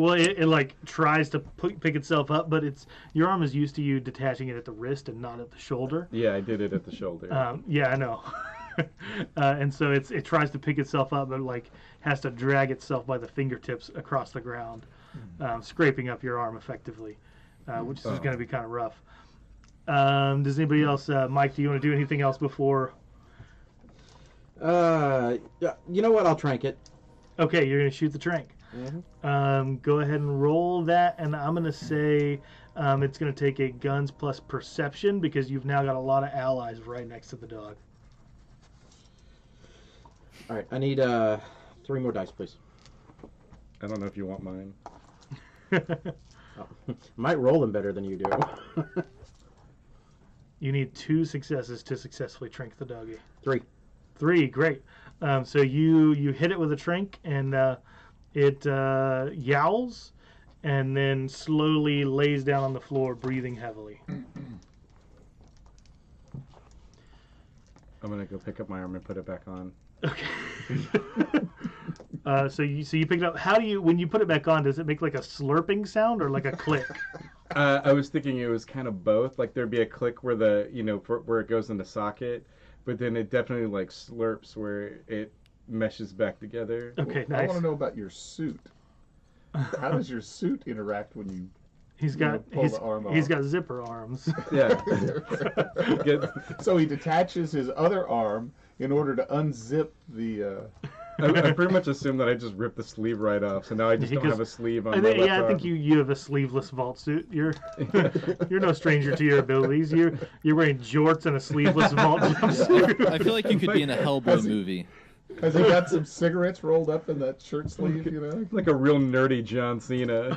like tries to pick itself up, but your arm is used to you detaching it at the wrist and not at the shoulder. Yeah, I did it at the shoulder. Yeah, I know. And so it tries to pick itself up, but like has to drag itself by the fingertips across the ground. scraping up your arm effectively, which is going to be kind of rough. Does anybody else, Mike, do you want to do anything else before? Yeah, you know what? I'll trank it. Okay, you're going to shoot the trank. Mm-hmm. Go ahead and roll that, and I'm going to say it's going to take a guns plus perception because you've now got a lot of allies right next to the dog. All right, I need 3 more dice, please. I don't know if you want mine. Might roll them better than you do. You need 2 successes to successfully trank the doggy. 3. 3, great. So you hit it with a trank, and it yowls, and then slowly lays down on the floor, breathing heavily. I'm gonna go pick up my arm and put it back on. Okay. So you pick it up. How do you, when you put it back on, does it make like a slurping sound or like a click? I was thinking it was kind of both. Like there'd be a click where the where it goes in the socket, but then it definitely like slurps where it meshes back together. Okay, I nice. want to know about your suit. How does your suit interact when you? He's got pull the arm off? he's got zipper arms. Yeah. So he detaches his other arm in order to unzip the. I pretty much assumed that I just ripped the sleeve right off, so now I just don't have a sleeve on my left I arm. think you have a sleeveless vault suit. You're you're no stranger to your abilities. You're wearing jorts and a sleeveless vault jumpsuit. I feel like you could be in a Hellboy movie. Has he got some cigarettes rolled up in that shirt sleeve? You know, like a real nerdy John Cena.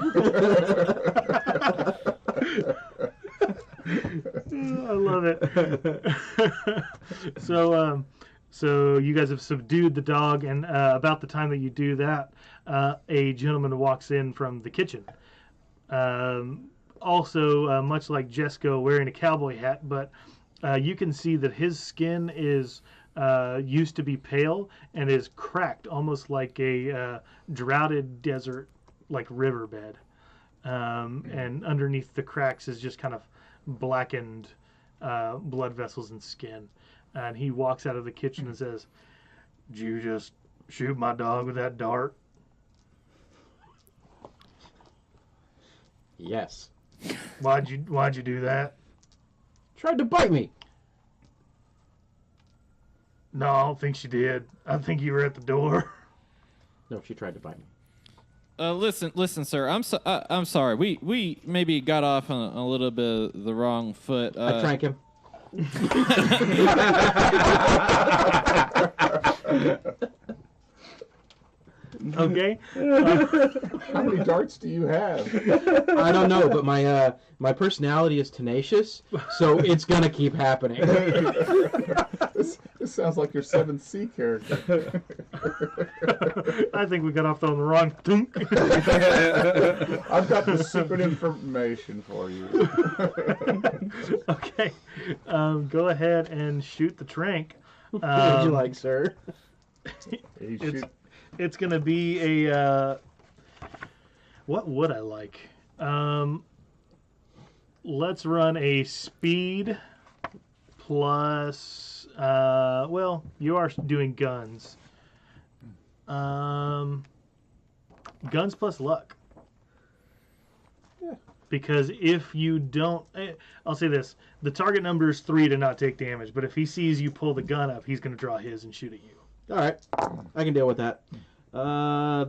I love it. So you guys have subdued the dog, and about the time that you do that, a gentleman walks in from the kitchen. Also, much like Jesco, wearing a cowboy hat, but you can see that his skin is used to be pale and is cracked, almost like a droughted desert, like riverbed. And underneath the cracks is just kind of blackened blood vessels and skin. And he walks out of the kitchen and says, "Did you just shoot my dog with that dart?" Yes. Why'd you do that? Tried to bite me. No, I don't think she did. I think you were at the door. No, she tried to bite me. Listen, sir. I'm sorry. We maybe got off on a little bit of the wrong foot. I drank him. Okay. how many darts do you have? I don't know, but my personality is tenacious, so it's gonna keep happening. This sounds like your 7th Sea character. I think we got off on the wrong dunk. I've got the secret information for you. Okay. Go ahead and shoot the trank. What would you like, sir? It's going to be a... what would I like? Let's run a speed plus... well, you are doing guns. Guns plus luck. Yeah. Because if you don't... I'll say this. The target number is 3 to not take damage, but if he sees you pull the gun up, he's going to draw his and shoot at you. All right, I can deal with that.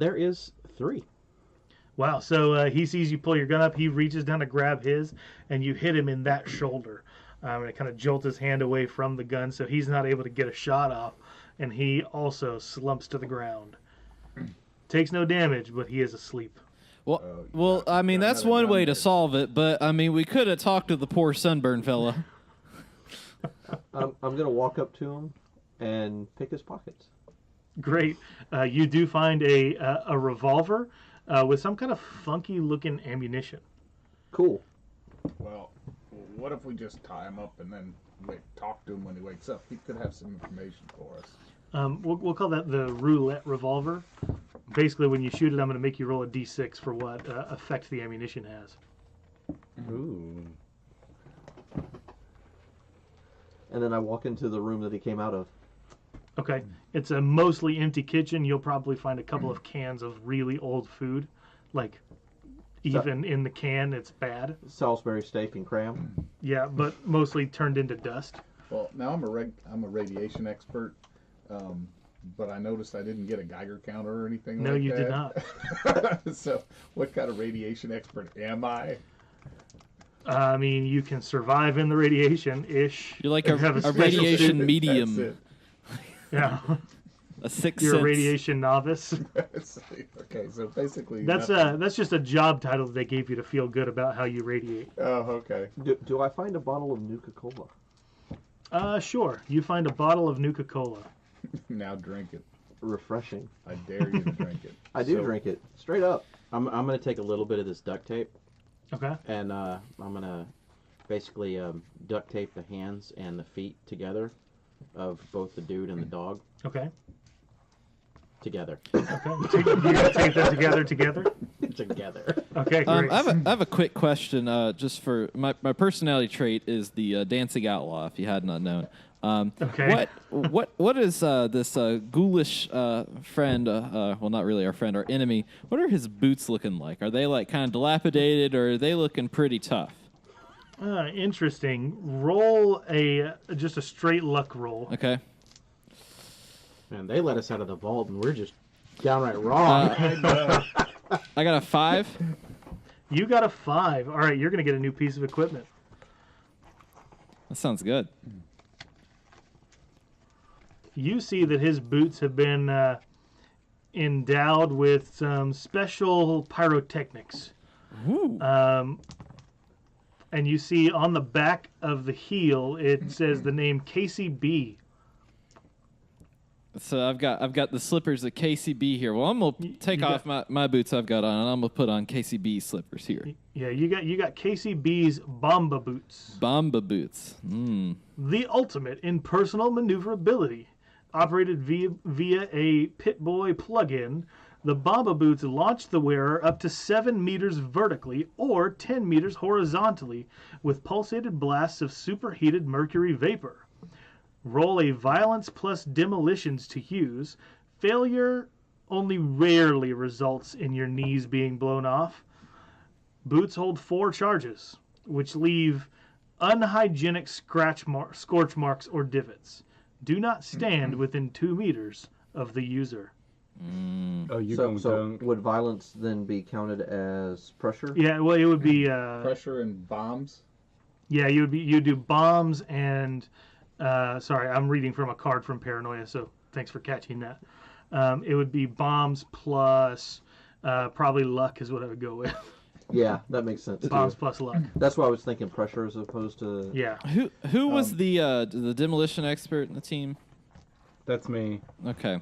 There is 3. Wow, so he sees you pull your gun up, he reaches down to grab his, and you hit him in that shoulder. And it kind of jolts his hand away from the gun, so he's not able to get a shot off, and he also slumps to the ground. Takes no damage, but he is asleep. Well, I mean, that's one way to solve it, but, I mean, we could have talked to the poor sunburn fella. I'm going to walk up to him and pick his pockets. Great. You do find a revolver with some kind of funky looking ammunition. Cool. Well, what if we just tie him up and then talk to him when he wakes up? He could have some information for us. We'll call that the roulette revolver. Basically, when you shoot it, I'm going to make you roll a d6 for what effect the ammunition has. Ooh. And then I walk into the room that he came out of. Okay. It's a mostly empty kitchen. You'll probably find a couple of cans of really old food, like Even in the can, it's bad. Salisbury steak and cram. Yeah, but mostly turned into dust. Well, now I'm a radiation expert, but I noticed I didn't get a Geiger counter or anything No, like that. you did not. So, what kind of radiation expert am I? I mean, you can survive in the radiation-ish. You're like You have a special radiation suit. That's medium, it. Yeah, a sixth you're a sense. radiation novice. Okay, so basically That's just a job title that they gave you to feel good about how you radiate. Oh, okay. Do I find a bottle of Nuka-Cola? Sure. You find a bottle of Nuka-Cola. Now drink it. Refreshing. I dare you to drink it. I do So, drink it. Straight up. I'm gonna take a little bit of this duct tape, Okay. and I'm gonna basically duct tape the hands and the feet together of both the dude and the dog Okay. together. Okay. You gotta take them together. Together. Okay, great. I have a quick question. Just for my personality trait is the dancing outlaw. If you had not known. Okay. What is this ghoulish friend? Well, not really our friend, our enemy. What are his boots looking like? Are they like kind of dilapidated, or are they looking pretty tough? Interesting. Roll just a straight luck roll. Okay. Man, they let us out of the vault, and we're just downright wrong. I got a 5. You got a 5. All right, you're gonna get a new piece of equipment. That sounds good. You see that his boots have been endowed with some special pyrotechnics. Woo. And you see on the back of the heel, it says the name KCB. So I've got the slippers of KCB here. Well, I'm gonna take you off my boots I've got on, and I'm gonna put on KCB slippers here. Yeah, you got KCB's Bomba boots. Bomba boots. The ultimate in personal maneuverability. Operated via a Pit-Boy plug-in, the Bomba boots launch the wearer up to 7 meters vertically or 10 meters horizontally with pulsated blasts of superheated mercury vapor. Roll a violence plus demolitions to use. Failure only rarely results in your knees being blown off. Boots hold 4 charges, which leave unhygienic scorch marks or divots. Do not stand within 2 meters of the user. Oh, you So, don't so dunk. would violence then be counted as pressure? Yeah, well, it would be Pressure and bombs. yeah, you do bombs and sorry, I'm reading from a card from Paranoia, so thanks for catching that. It would be bombs plus probably luck is what I would go with. Yeah, that makes sense. Bombs Too. plus luck. That's why I was thinking pressure as opposed to. Yeah. Who was the demolition expert in the team? That's me. Okay.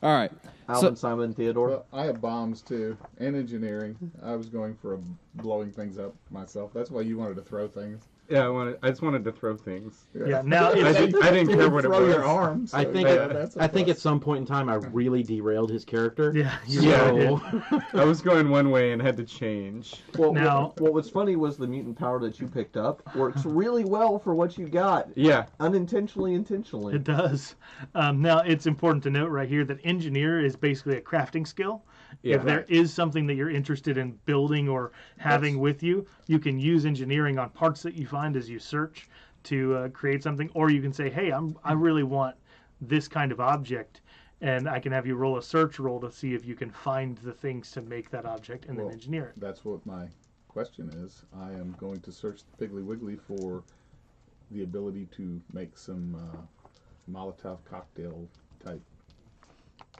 All right. Alvin, Simon, Theodore. Well, I have bombs too, and engineering. I was going for blowing things up myself. That's why you wanted to throw things. Yeah, I just wanted to throw things. Yeah, now I it's, didn't care what it Throw was. your arms. I think that's I think at some point in time I really derailed his character. yeah, you Yeah. really did. I was going one way and had to change. Well, Now- what was funny was the mutant power that you picked up works really well for what you got. Yeah. Unintentionally, intentionally. It does. Now, it's important to note right here that engineer is basically a crafting skill. Yeah. If there is something that you're interested in building or having with you, you can use engineering on parts that you find as you search to create something. Or you can say, hey, I really want this kind of object. And I can have you roll a search roll to see if you can find the things to make that object and then Well, engineer it. That's what my question is. I am going to search the Piggly Wiggly for the ability to make some Molotov cocktail type.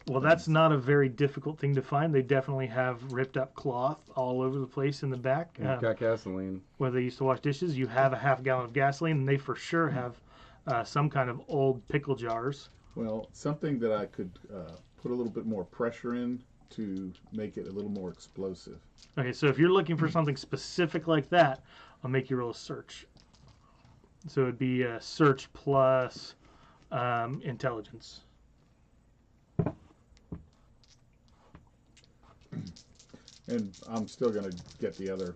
Well, that's not a very difficult thing to find. They definitely have ripped up cloth all over the place in the back. Got gasoline. Where they used to wash dishes, you have a half gallon of gasoline, and they for sure have some kind of old pickle jars. Well, something that I could put a little bit more pressure in to make it a little more explosive. Okay, so if you're looking for something specific like that, I'll make you roll a search. So it'd be a search plus intelligence. And I'm still going to get the other,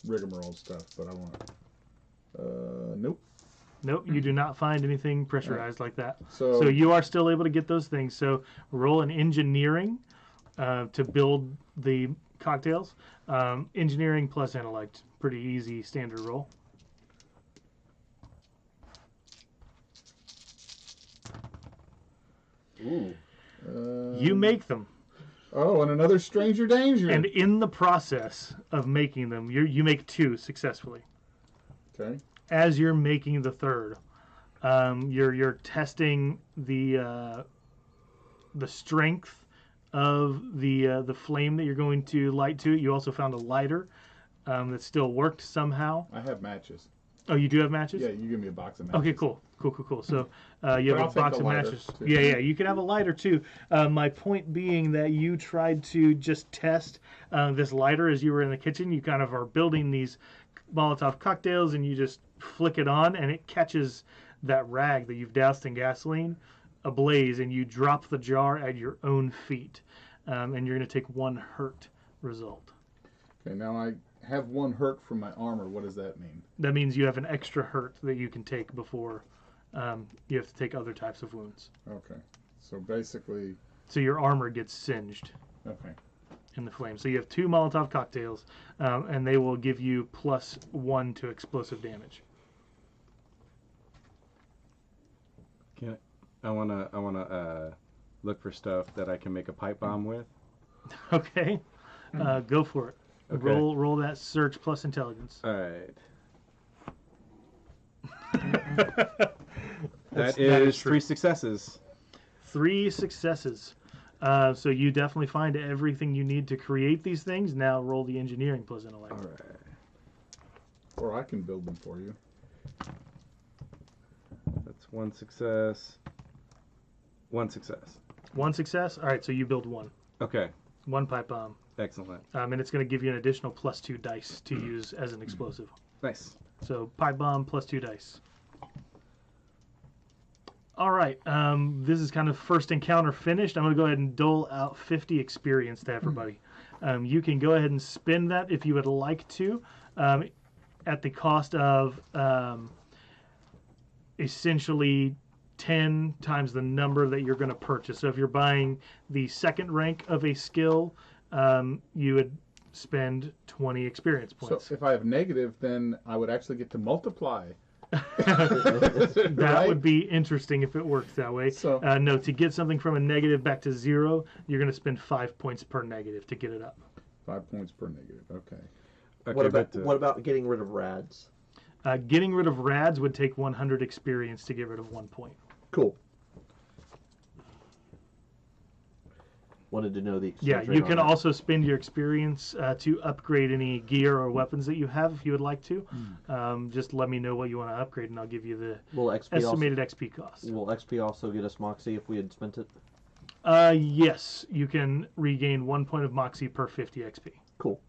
rigmarole stuff, but I want to... nope. Nope, you do not find anything pressurized like that. So you are still able to get those things. So roll an engineering to build the cocktails. Engineering plus intellect. Pretty easy standard roll. Ooh. You make them. Oh, and another stranger danger. And in the process of making them, you make 2 successfully. Okay. As you're making the third, you're testing the strength of the flame that you're going to light to it. You also found a lighter that still worked somehow. I have matches. Oh, you do have matches? Yeah, you give me a box of matches. Okay, cool. So you have I'll a take box the of lighter, matches. too. Yeah, you can have a lighter too. My point being that you tried to just test this lighter as you were in the kitchen. You kind of are building these Molotov cocktails, and you just flick it on, and it catches that rag that you've doused in gasoline ablaze, and you drop the jar at your own feet, and you're going to take 1 hurt result. Okay, now I have 1 hurt from my armor. What does that mean? That means you have an extra hurt that you can take before you have to take other types of wounds. Okay, so basically... So your armor gets singed Okay. in the flame. So you have 2 Molotov cocktails, and they will give you +1 to explosive damage. I wanna look for stuff that I can make a pipe bomb with. Okay, go for it. Okay. Roll that search plus intelligence. All right. That that is true. 3 successes. 3 successes. So you definitely find everything you need to create these things. Now roll the engineering plus intellect. All right. Or I can build them for you. That's 1 success. 1 success. 1 success. All right, so you build 1. Okay. 1 pipe bomb. Excellent. And it's going to give you an additional +2 dice to use as an explosive. Nice. So pipe bomb +2 dice. All right, this is kind of first encounter finished. I'm going to go ahead and dole out 50 experience to everybody. You can go ahead and spend that if you would like to, at the cost of essentially 10 times the number that you're going to purchase. So if you're buying the second rank of a skill, you would spend 20 experience points. So if I have negative, then I would actually get to multiply. That Right? would be interesting if it works that way. So- No, to get something from a negative back to 0, you're going to spend 5 points per negative to get it up. 5 points per negative. Okay. Okay, What about getting rid of rads? Getting rid of rads would take 100 experience to get rid of 1 point. Cool. Wanted to know the exchange Yeah, rate you on can that. also spend your experience to upgrade any gear or weapons that you have if you would like to. Just let me know what you want to upgrade, and I'll give you the Will XP estimated XP cost. Also, will XP also get us Moxie if we had spent it? Yes, you can regain 1 point of Moxie per 50 XP. Cool.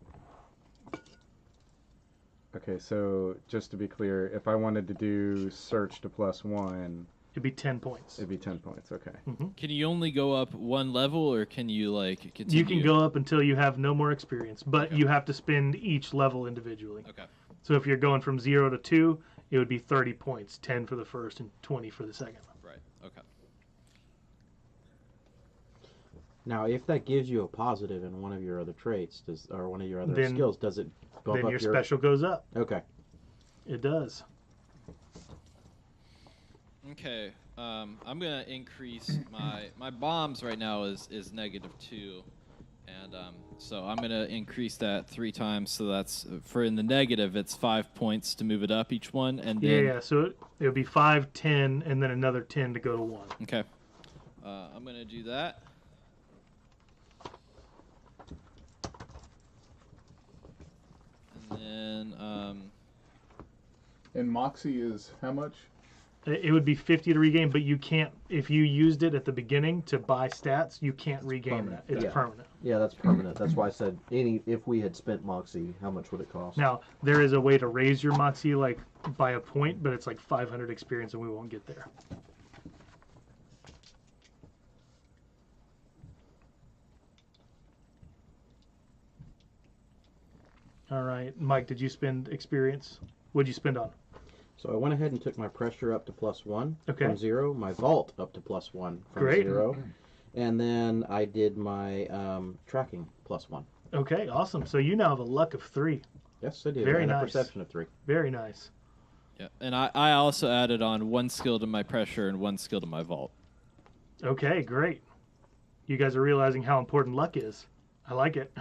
Okay, so just to be clear, if I wanted to do search to +1, It'd be 10 points. it'd be 10 points. Okay. Can you only go up 1 level, or can you like continue? You can go up until you have no more experience, but Okay. you have to spend each level individually. Okay. So if you're going from 0 to 2, it would be 30 points, 10 for the first and 20 for the second. Right. Okay. Now, if that gives you a positive in one of your other traits, or one of your other Then- skills, does it bump Then up your special goes up. Okay. It does. Okay. I'm gonna increase my bombs right now is -2, and so I'm gonna increase that 3 times. So that's for in the negative, it's 5 points to move it up each one, and then Yeah, so it would be 5, 10, and then another 10 to go to 1. okay. I'm gonna do that. And then And Moxie is how much? It would be 50 to regain, but you can't, if you used it at the beginning to buy stats, you can't regain permanent. that. It's Yeah. permanent. Yeah, that's permanent. That's why I said if we had spent Moxie, how much would it cost? Now, there is a way to raise your Moxie like by a point, but it's like 500 experience and we won't get there. All right, Mike, did you spend experience? What'd you spend on? So I went ahead and took my pressure up to +1 Okay. from 0, my vault up to +1 from Great. 0, and then I did my tracking +1. Okay, awesome. So you now have a luck of 3. Yes, I do. Very and nice. a perception of 3. Very nice. Yeah, and I also added on 1 skill to my pressure and 1 skill to my vault. Okay, great. You guys are realizing how important luck is. I like it.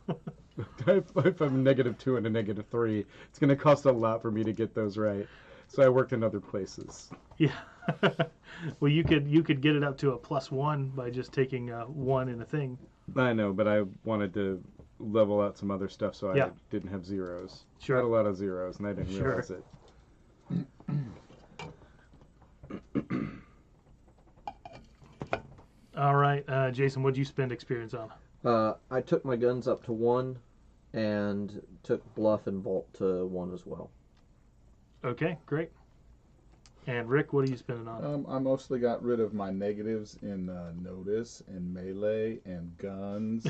If I'm -2 and a -3, it's going to cost a lot for me to get those right. So I worked in other places. Yeah. Well, you could get it up to a +1 by just taking 1 in a thing. I know, but I wanted to level out some other stuff so Yeah. I didn't have zeros. Sure. I had a lot of zeros, and I didn't Sure. realize it. All right, Jason, what'd you spend experience on? I took my guns up to 1, and took bluff and vault to 1 as well. Okay, great. And Rick, what are you spending on? I mostly got rid of my negatives in notice and melee and guns.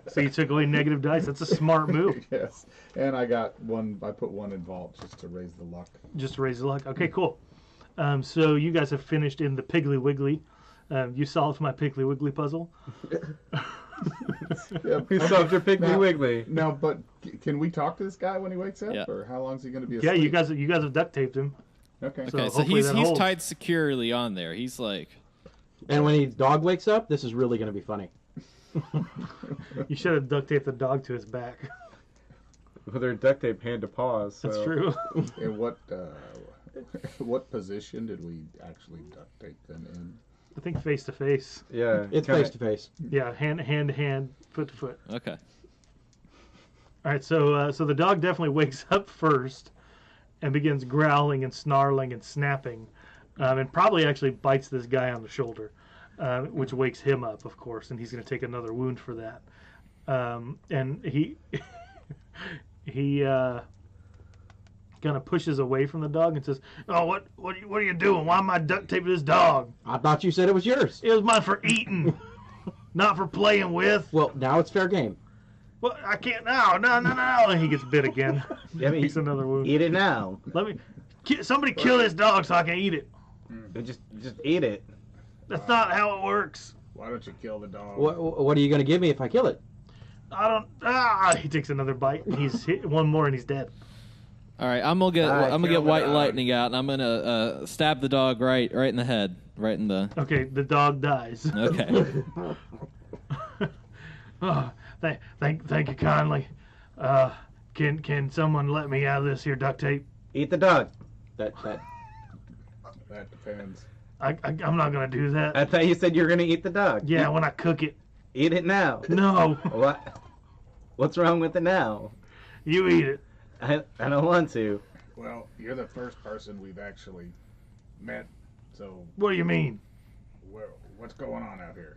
So you took away negative dice. That's a smart move. Yes, and I got 1. I put 1 in vault just to raise the luck. Just to raise the luck. Okay, cool. So you guys have finished in the Piggly Wiggly. You solved my Piggly Wiggly puzzle. Yeah, We solved your Piggly Wiggly. No, but can we talk to this guy when he wakes up, Yeah. or how long is he going to be Yeah, asleep? you guys have duct taped him. Okay. So Okay, so hopefully he's that holds. tied securely on there. He's like, And when his dog wakes up, this is really going to be funny. You should have duct taped the dog to his back. Well, they're duct tape hand to paws. So. That's true. And what position did we actually duct tape them in? I think face to face. Yeah. It's kinda- face to face. Yeah, hand to hand, foot to foot. okay. All right, so the dog definitely wakes up first and begins growling and snarling and snapping, and probably actually bites this guy on the shoulder, which wakes him up, of course, and he's going to take another wound for that. And he kind of pushes away from the dog and says, "Oh, what are you doing? Why am I duct taping this dog? I thought you said it was yours. It was mine for eating, not for playing with." Well, now it's fair game. Well, I can't now. No. And he gets bit again. Yeah, I mean, Takes another wound. Eat it now. Somebody kill this dog so I can eat it. Just eat it. That's not how it works. Why don't you kill the dog? What are you going to give me if I kill it? I don't. He takes another bite. He's hit one more and he's dead. All right, I'm gonna get All right, I'm gonna kill get the white dog. lightning out, and I'm gonna stab the dog right in the head, right in the. Okay, the dog dies. Okay. Oh, thank you kindly. Can someone let me out of this here duct tape? Eat the dog. That That depends. I'm not gonna do that. I thought you said you were gonna eat the dog. Yeah, when I cook it. Eat it now. No, What? What's wrong with it now? you eat it. I don't want to. Well, you're the first person we've actually met, so What do you mean? what's going on out here?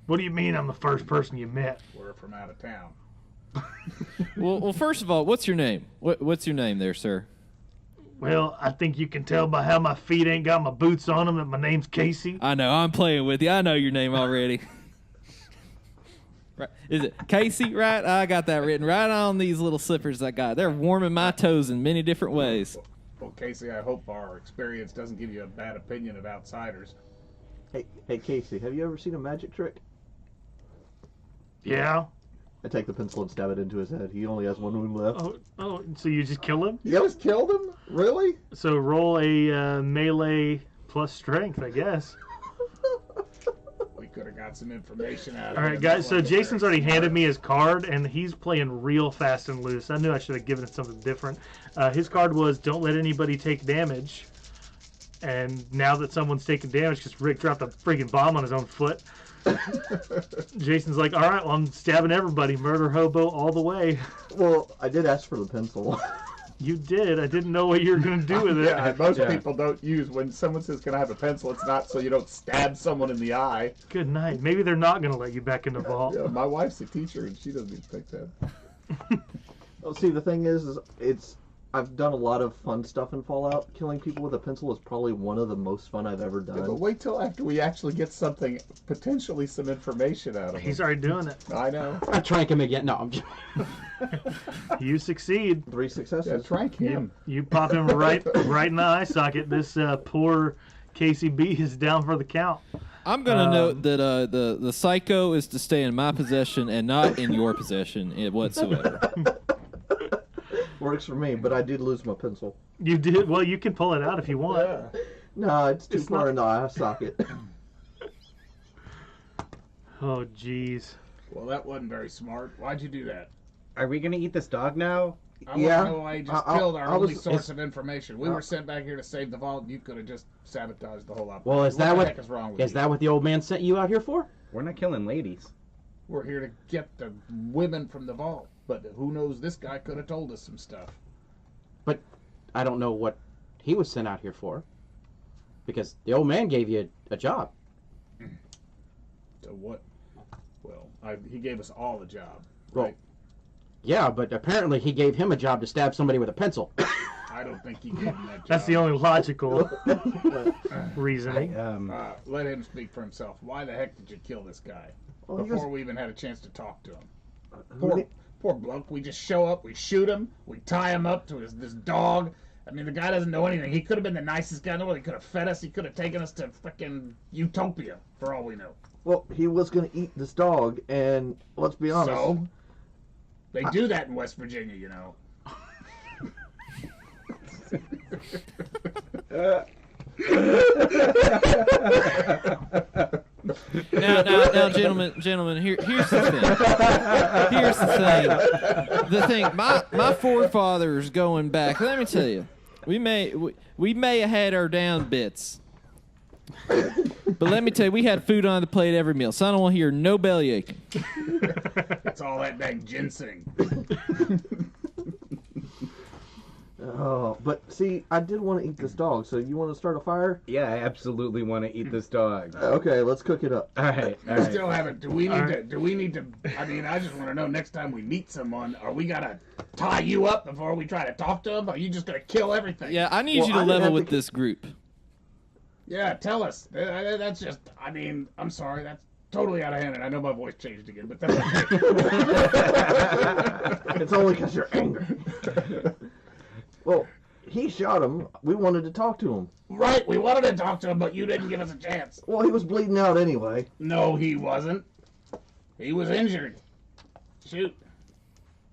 What do you mean I'm the first person you met? We're from out of town. well, first of all, what's your name? What's your name there, sir? Well, I think you can tell by how my feet ain't got my boots on them that my name's Casey. I know, I'm playing with you. I know your name already. Right. Is it Casey, right? I got that written right on these little slippers I got. They're warming my toes in many different ways. Well, Casey, I hope our experience doesn't give you a bad opinion of outsiders. Hey, Casey, have you ever seen a magic trick? Yeah? I take the pencil and stab it into his head. He only has 1 wound left. Oh, so you just kill him? You just killed him? Really? So roll a melee plus strength, I guess. We could have got some information out of All right, him. guys. So That wasn't Jason's very already handed smart. me his card, and he's playing real fast and loose. I knew I should have given him something different. His card was "Don't let anybody take damage." And now that someone's taking damage because Rick dropped a freaking bomb on his own foot, Jason's like, "All right, well, I'm stabbing everybody, murder hobo all the way." Well, I did ask for the pencil. You did. I didn't know what you were gonna do with it. Yeah, most people don't use when someone says, "Can I have a pencil?" It's not so you don't stab someone in the eye. Good night. Maybe they're not gonna let you back in the vault. Yeah, my wife's a teacher and she doesn't expect that. Well, see, the thing is I've done a lot of fun stuff in Fallout. Killing people with a pencil is probably one of the most fun I've ever done. Yeah, but wait till after we actually get something, potentially some information out of him. He's already doing it. I know. I trank him again. No, I'm just. You succeed. 3 successes. Yeah, trank him. You pop him right in the eye socket. This poor Casey B is down for the count. I'm gonna note that the psycho is to stay in my possession and not in your possession whatsoever. Works for me, but I did lose my pencil. You did? Well, you can pull it out if you want. No, it's too It's far not- in the eye socket. Oh, jeez. Well, that wasn't very smart. Why'd you do that? Are we gonna eat this dog now? I Yeah, want to know why you just I- killed our I was- only source of information. We were sent back here to save the vault, and you could have just sabotaged the whole operation. Well, is that the what heck is wrong with is you? that what the old man sent you out here for? We're not killing ladies. We're here to get the women from the vault, but who knows? This guy could have told us some stuff. But I don't know what he was sent out here for. Because the old man gave you a job. So what? Well, he gave us all a job, Well, right? Yeah, but apparently he gave him a job to stab somebody with a pencil. I don't think he gave him that job. That's the only logical reasoning. Let him speak for himself. Why the heck did you kill this guy? Well, he Before was- we even had a chance to talk to him. Who Poor, did- poor bloke. We just show up, we shoot him, we tie him up to this dog. I mean, the guy doesn't know anything. He could have been the nicest guy in the world. He could have fed us. He could have taken us to frickin' Utopia, for all we know. Well, he was going to eat this dog, and let's be honest. So, they do that in West Virginia, you know. Now, gentlemen, here's the thing. Here's the thing. My forefathers going back. Let me tell you, we may have had our down bits, but let me tell you, we had food on the plate every meal. So I don't want to hear no belly aching. It's all that dang ginseng. Oh, but see, I did want to eat this dog, so you want to start a fire? Yeah, I absolutely want to eat this dog. Okay, let's cook it up. All right, all We right. still haven't. Do we need to? I mean, I just want to know next time we meet someone, are we gonna tie you up before we try to talk to them? Or are you just gonna kill everything? Yeah, I need Well, you I to didn't level have with to- this group. Yeah, tell us. That's just. I mean, I'm sorry. That's totally out of hand, and I know my voice changed again, but that's okay. It's only because you're angry. Well, he shot him. We wanted to talk to him. Right, we wanted to talk to him, but you didn't give us a chance. Well, he was bleeding out anyway. No, he wasn't. He was injured. Shoot.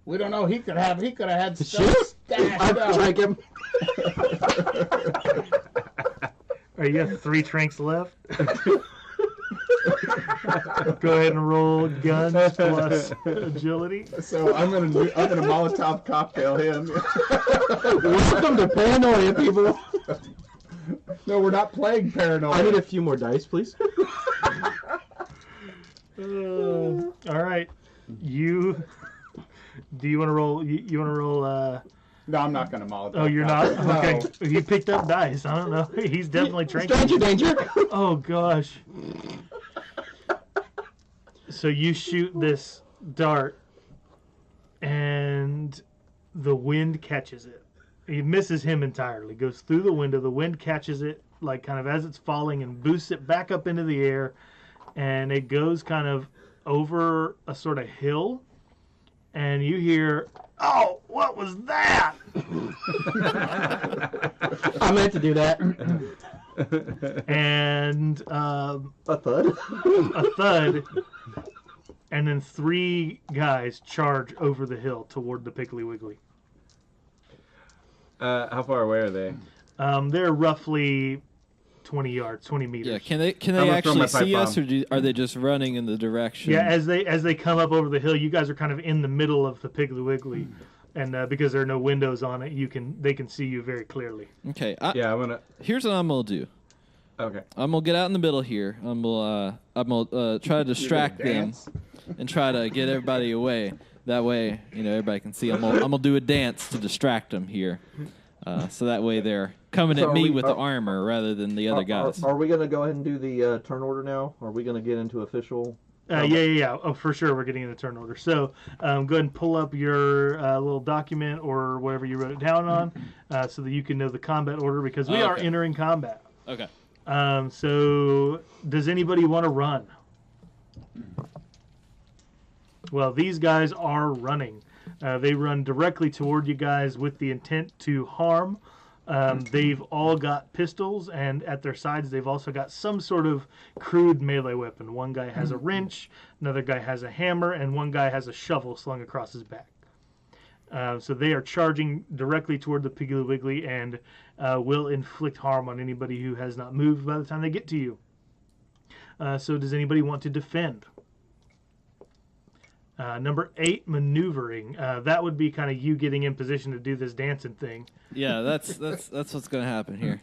We don't know. He could have had stuff Shoot! stashed I up. drank him. All right, you have 3 tranks left. Go ahead and roll guns plus agility. So I'm gonna Molotov cocktail him. Welcome to Paranoia, people. No, we're not playing Paranoia. I need a few more dice, please. All right, do you want to roll? You want to roll? No, I'm not gonna Molotov. Oh, you're not. cocktail. Okay, he picked up dice. I don't know. He's definitely Stranger drinking. danger. Oh gosh. So you shoot this dart, and the wind catches it. He misses him entirely. Goes through the window. The wind catches it, like kind of as it's falling, and boosts it back up into the air. And it goes kind of over a sort of hill. And you hear, "Oh, what was that?" I meant to do that. And A thud? a thud, and then 3 guys charge over the hill toward the Piggly Wiggly. How far away are they? They're roughly 20 yards, 20 meters. Yeah, can they I'm gonna throw my actually see pipe us, or are they just running in the direction? Yeah, as they come up over the hill, you guys are kind of in the middle of the Piggly Wiggly, and because there are no windows on it, they can see you very clearly. Okay. Yeah, I'm gonna. Here's what I'm gonna do. Okay. I'm gonna get out in the middle here. I'm gonna try to distract them dance? and try to get everybody away. That way, everybody can see. I'm gonna do a dance to distract them here, so that way they're coming So at are me we- with are- the armor rather than the other guys. Are we going to go ahead and do the turn order now? Are we going to get into official? Yeah. Oh, for sure, we're getting in the turn order. So go ahead and pull up your little document or whatever you wrote it down on, so that you can know the combat order, because we are Okay. entering combat. Okay. So does anybody want to run? Well, these guys are running. They run directly toward you guys with the intent to harm. They've all got pistols, and at their sides, they've also got some sort of crude melee weapon. One guy has a wrench, another guy has a hammer, and one guy has a shovel slung across his back. So they are charging directly toward the Piggly Wiggly and will inflict harm on anybody who has not moved by the time they get to you. So does anybody want to defend? Number 8, maneuvering. That would be kind of you getting in position to do this dancing thing. Yeah, that's what's going to happen here.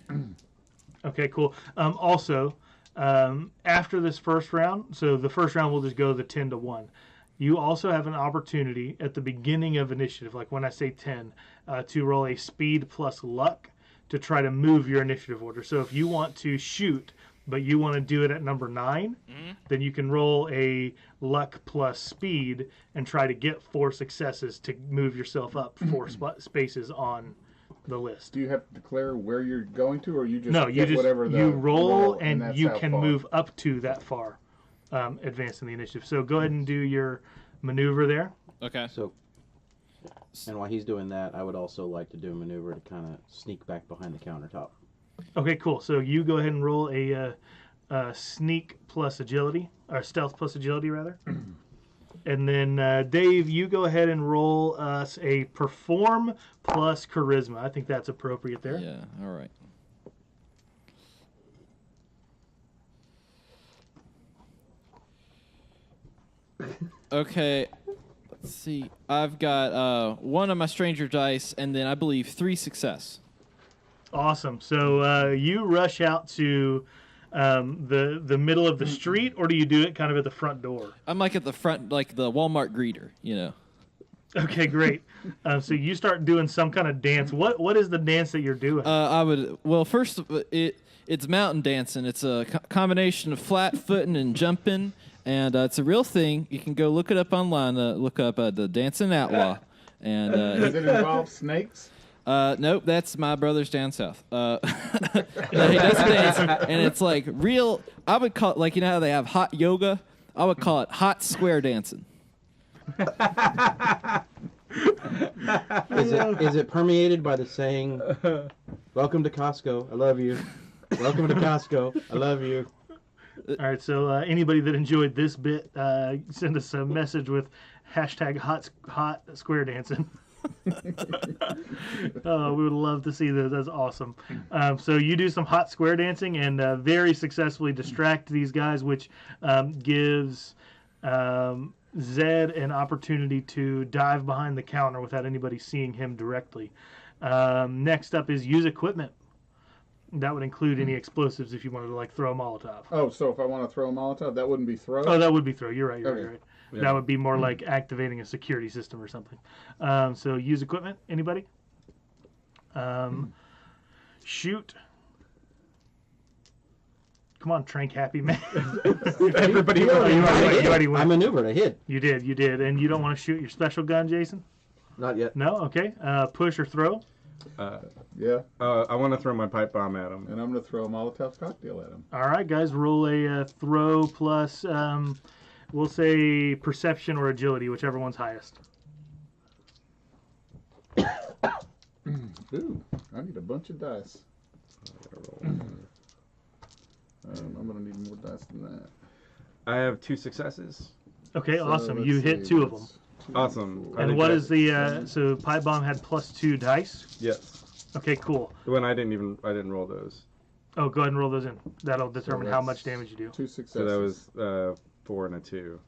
Okay, cool. Also, after this first round, so the first round will just go the 10-1. You also have an opportunity at the beginning of initiative, like when I say 10, to roll a speed plus luck to try to move your initiative order. So if you want to shoot, but you want to do it at number 9, then you can roll a luck plus speed and try to get 4 successes to move yourself up 4 spaces on the list. Do you have to declare where you're going to, or you just No, get whatever the you roll and and that's you how can far? move up to that far, advancing the initiative. So go ahead and do your maneuver there. Okay. So, and while he's doing that, I would also like to do a maneuver to kind of sneak back behind the countertop. Okay, cool. So you go ahead and roll a sneak plus agility, or stealth plus agility, rather. And then, Dave, you go ahead and roll us a perform plus charisma. I think that's appropriate there. Yeah, all right. Okay, let's see. I've got 1 on my stranger dice, and then I believe 3 success. Awesome. So you rush out to the middle of the street, or do you do it kind of at the front door? I'm like at the front, like the Walmart greeter, you know. Okay, great. So you start doing some kind of dance. What is the dance that you're doing? First, it's mountain dancing. It's a combination of flat footing and jumping, and it's a real thing. You can go look it up online. Look up the Dancing Outlaw. And Does it involve snakes? nope, that's my brother's down south. No, he does dance, and it's like real. I would call it, like, you know how they have hot yoga. I would call it hot square dancing. Is it permeated by the saying, "Welcome to Costco, I love you. Welcome to Costco, I love you." All right, so anybody that enjoyed this bit, send us a message with hashtag hot square dancing. We would love to see this. That's awesome. So you do some hot square dancing and very successfully distract these guys, which gives Zed an opportunity to dive behind the counter without anybody seeing him directly. Next up is use equipment. That would include any explosives if you wanted to, like, throw a Molotov. Oh, so if I want to throw a Molotov, that wouldn't be throw? Oh, that would be throw. You're right. Okay. You're right. Yeah. That would be more like activating a security system or something. So use equipment. Anybody? Shoot. Come on, Trank Happy Man. Everybody You already I went. maneuvered, I hit. You did. And you don't want to shoot your special gun, Jason? Not yet. No? Okay. Push or throw? Yeah, I want to throw my pipe bomb at him. and I'm going to throw a Molotov cocktail at him. All right, guys. Roll a throw plus, we'll say, perception or agility, whichever one's highest. Ooh, I need a bunch of dice. I'm going to need more dice than that. I have 2 successes. Okay, So, awesome. let's You hit see, 2 of them. that's 2, Awesome. 4. I And think what that- is the, so Pipe Bomb had plus 2 dice? Yes. Okay, cool. The one I didn't roll those. Oh, go ahead and roll those in. That'll determine how that's much damage you do. 2 successes. So that was 4 and a 2.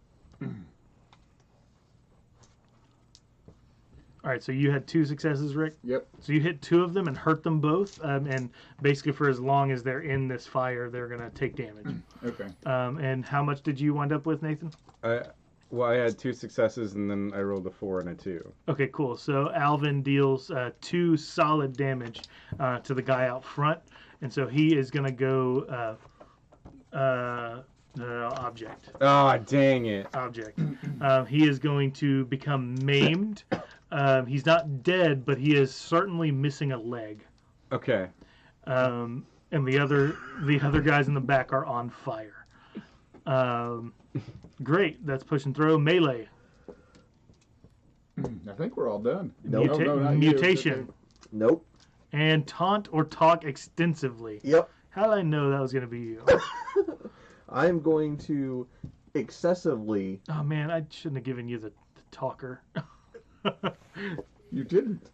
All right, so you had 2 successes, Rick. Yep. So you hit 2 of them and hurt them both, and basically for as long as they're in this fire, they're gonna take damage. Okay. And how much did you wind up with, Nathan? I had 2 successes and then I rolled a 4 and a 2. Okay, cool. So Alvin deals 2 solid damage to the guy out front, and so he is gonna go object. Oh, dang it. Object. He is going to become maimed. He's not dead, but he is certainly missing a leg. Okay. And the other guys in the back are on fire. Great. That's push and throw. Melee. I think we're all done. Nope. No, not you. Mutation. Okay. Nope. And taunt or talk extensively. Yep. How did I know that was going to be you? I'm going to excessively. Oh man, I shouldn't have given you the talker. You didn't.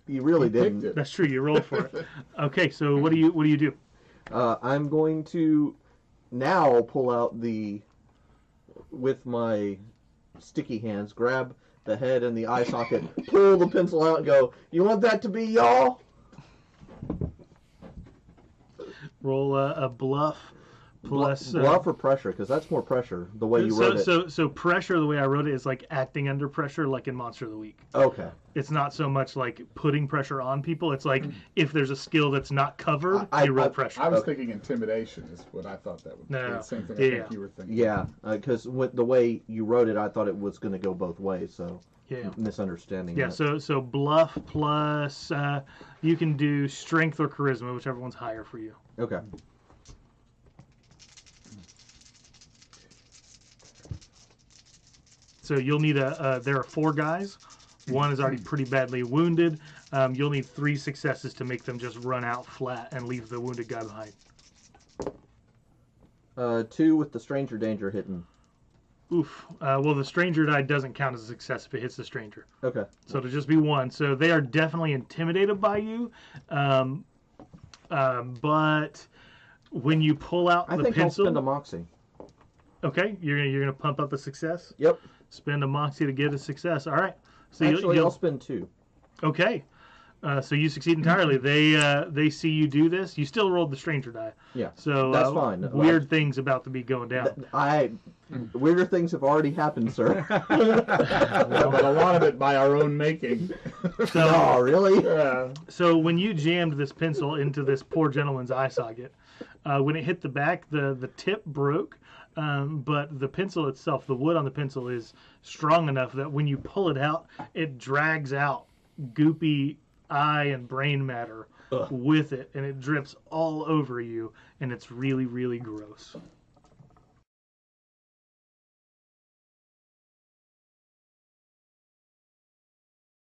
You really Picked didn't. it. That's true. You rolled for it. Okay, so what do you do? I'm going to now pull out with my sticky hands, grab the head and the eye socket, pull the pencil out, and go, "You want that to be y'all?" Roll a bluff plus Bluff or pressure, because that's more pressure. The way you wrote it. So pressure, the way I wrote it, is like acting under pressure, like in Monster of the Week. Okay. It's not so much like putting pressure on people. It's like if there's a skill that's not covered, you roll pressure. I was thinking intimidation is what I thought that would be. No. The same thing Yeah. I think you were thinking. Yeah, because the way you wrote it, I thought it was going to go both ways. So Yeah. misunderstanding. Yeah. that. So bluff plus you can do strength or charisma, whichever one's higher for you. Okay. So you'll need there are 4 guys. One is already pretty badly wounded. You'll need 3 successes to make them just run out flat and leave the wounded guy behind. 2 with the stranger danger hitting. Oof. Well, the stranger die doesn't count as a success if it hits the stranger. Okay. So it'll just be 1. So they are definitely intimidated by you. But when you pull out I the think pencil, I'll spend a moxie. okay, you're gonna pump up the success. Yep. Spend a moxie to get a success. All right. So Actually, I'll spend 2. okay. So you succeed entirely. They see you do this. You still rolled the stranger die. Yeah. So That's fine. Weird things about to be going down. Weirder things have already happened, sir. But a lot of it by our own making. Oh, really? Yeah. So when you jammed this pencil into this poor gentleman's eye socket, when it hit the back, the tip broke. But the pencil itself, the wood on the pencil is strong enough that when you pull it out, it drags out goopy eye and brain matter with it, and it drips all over you, and it's really, really gross.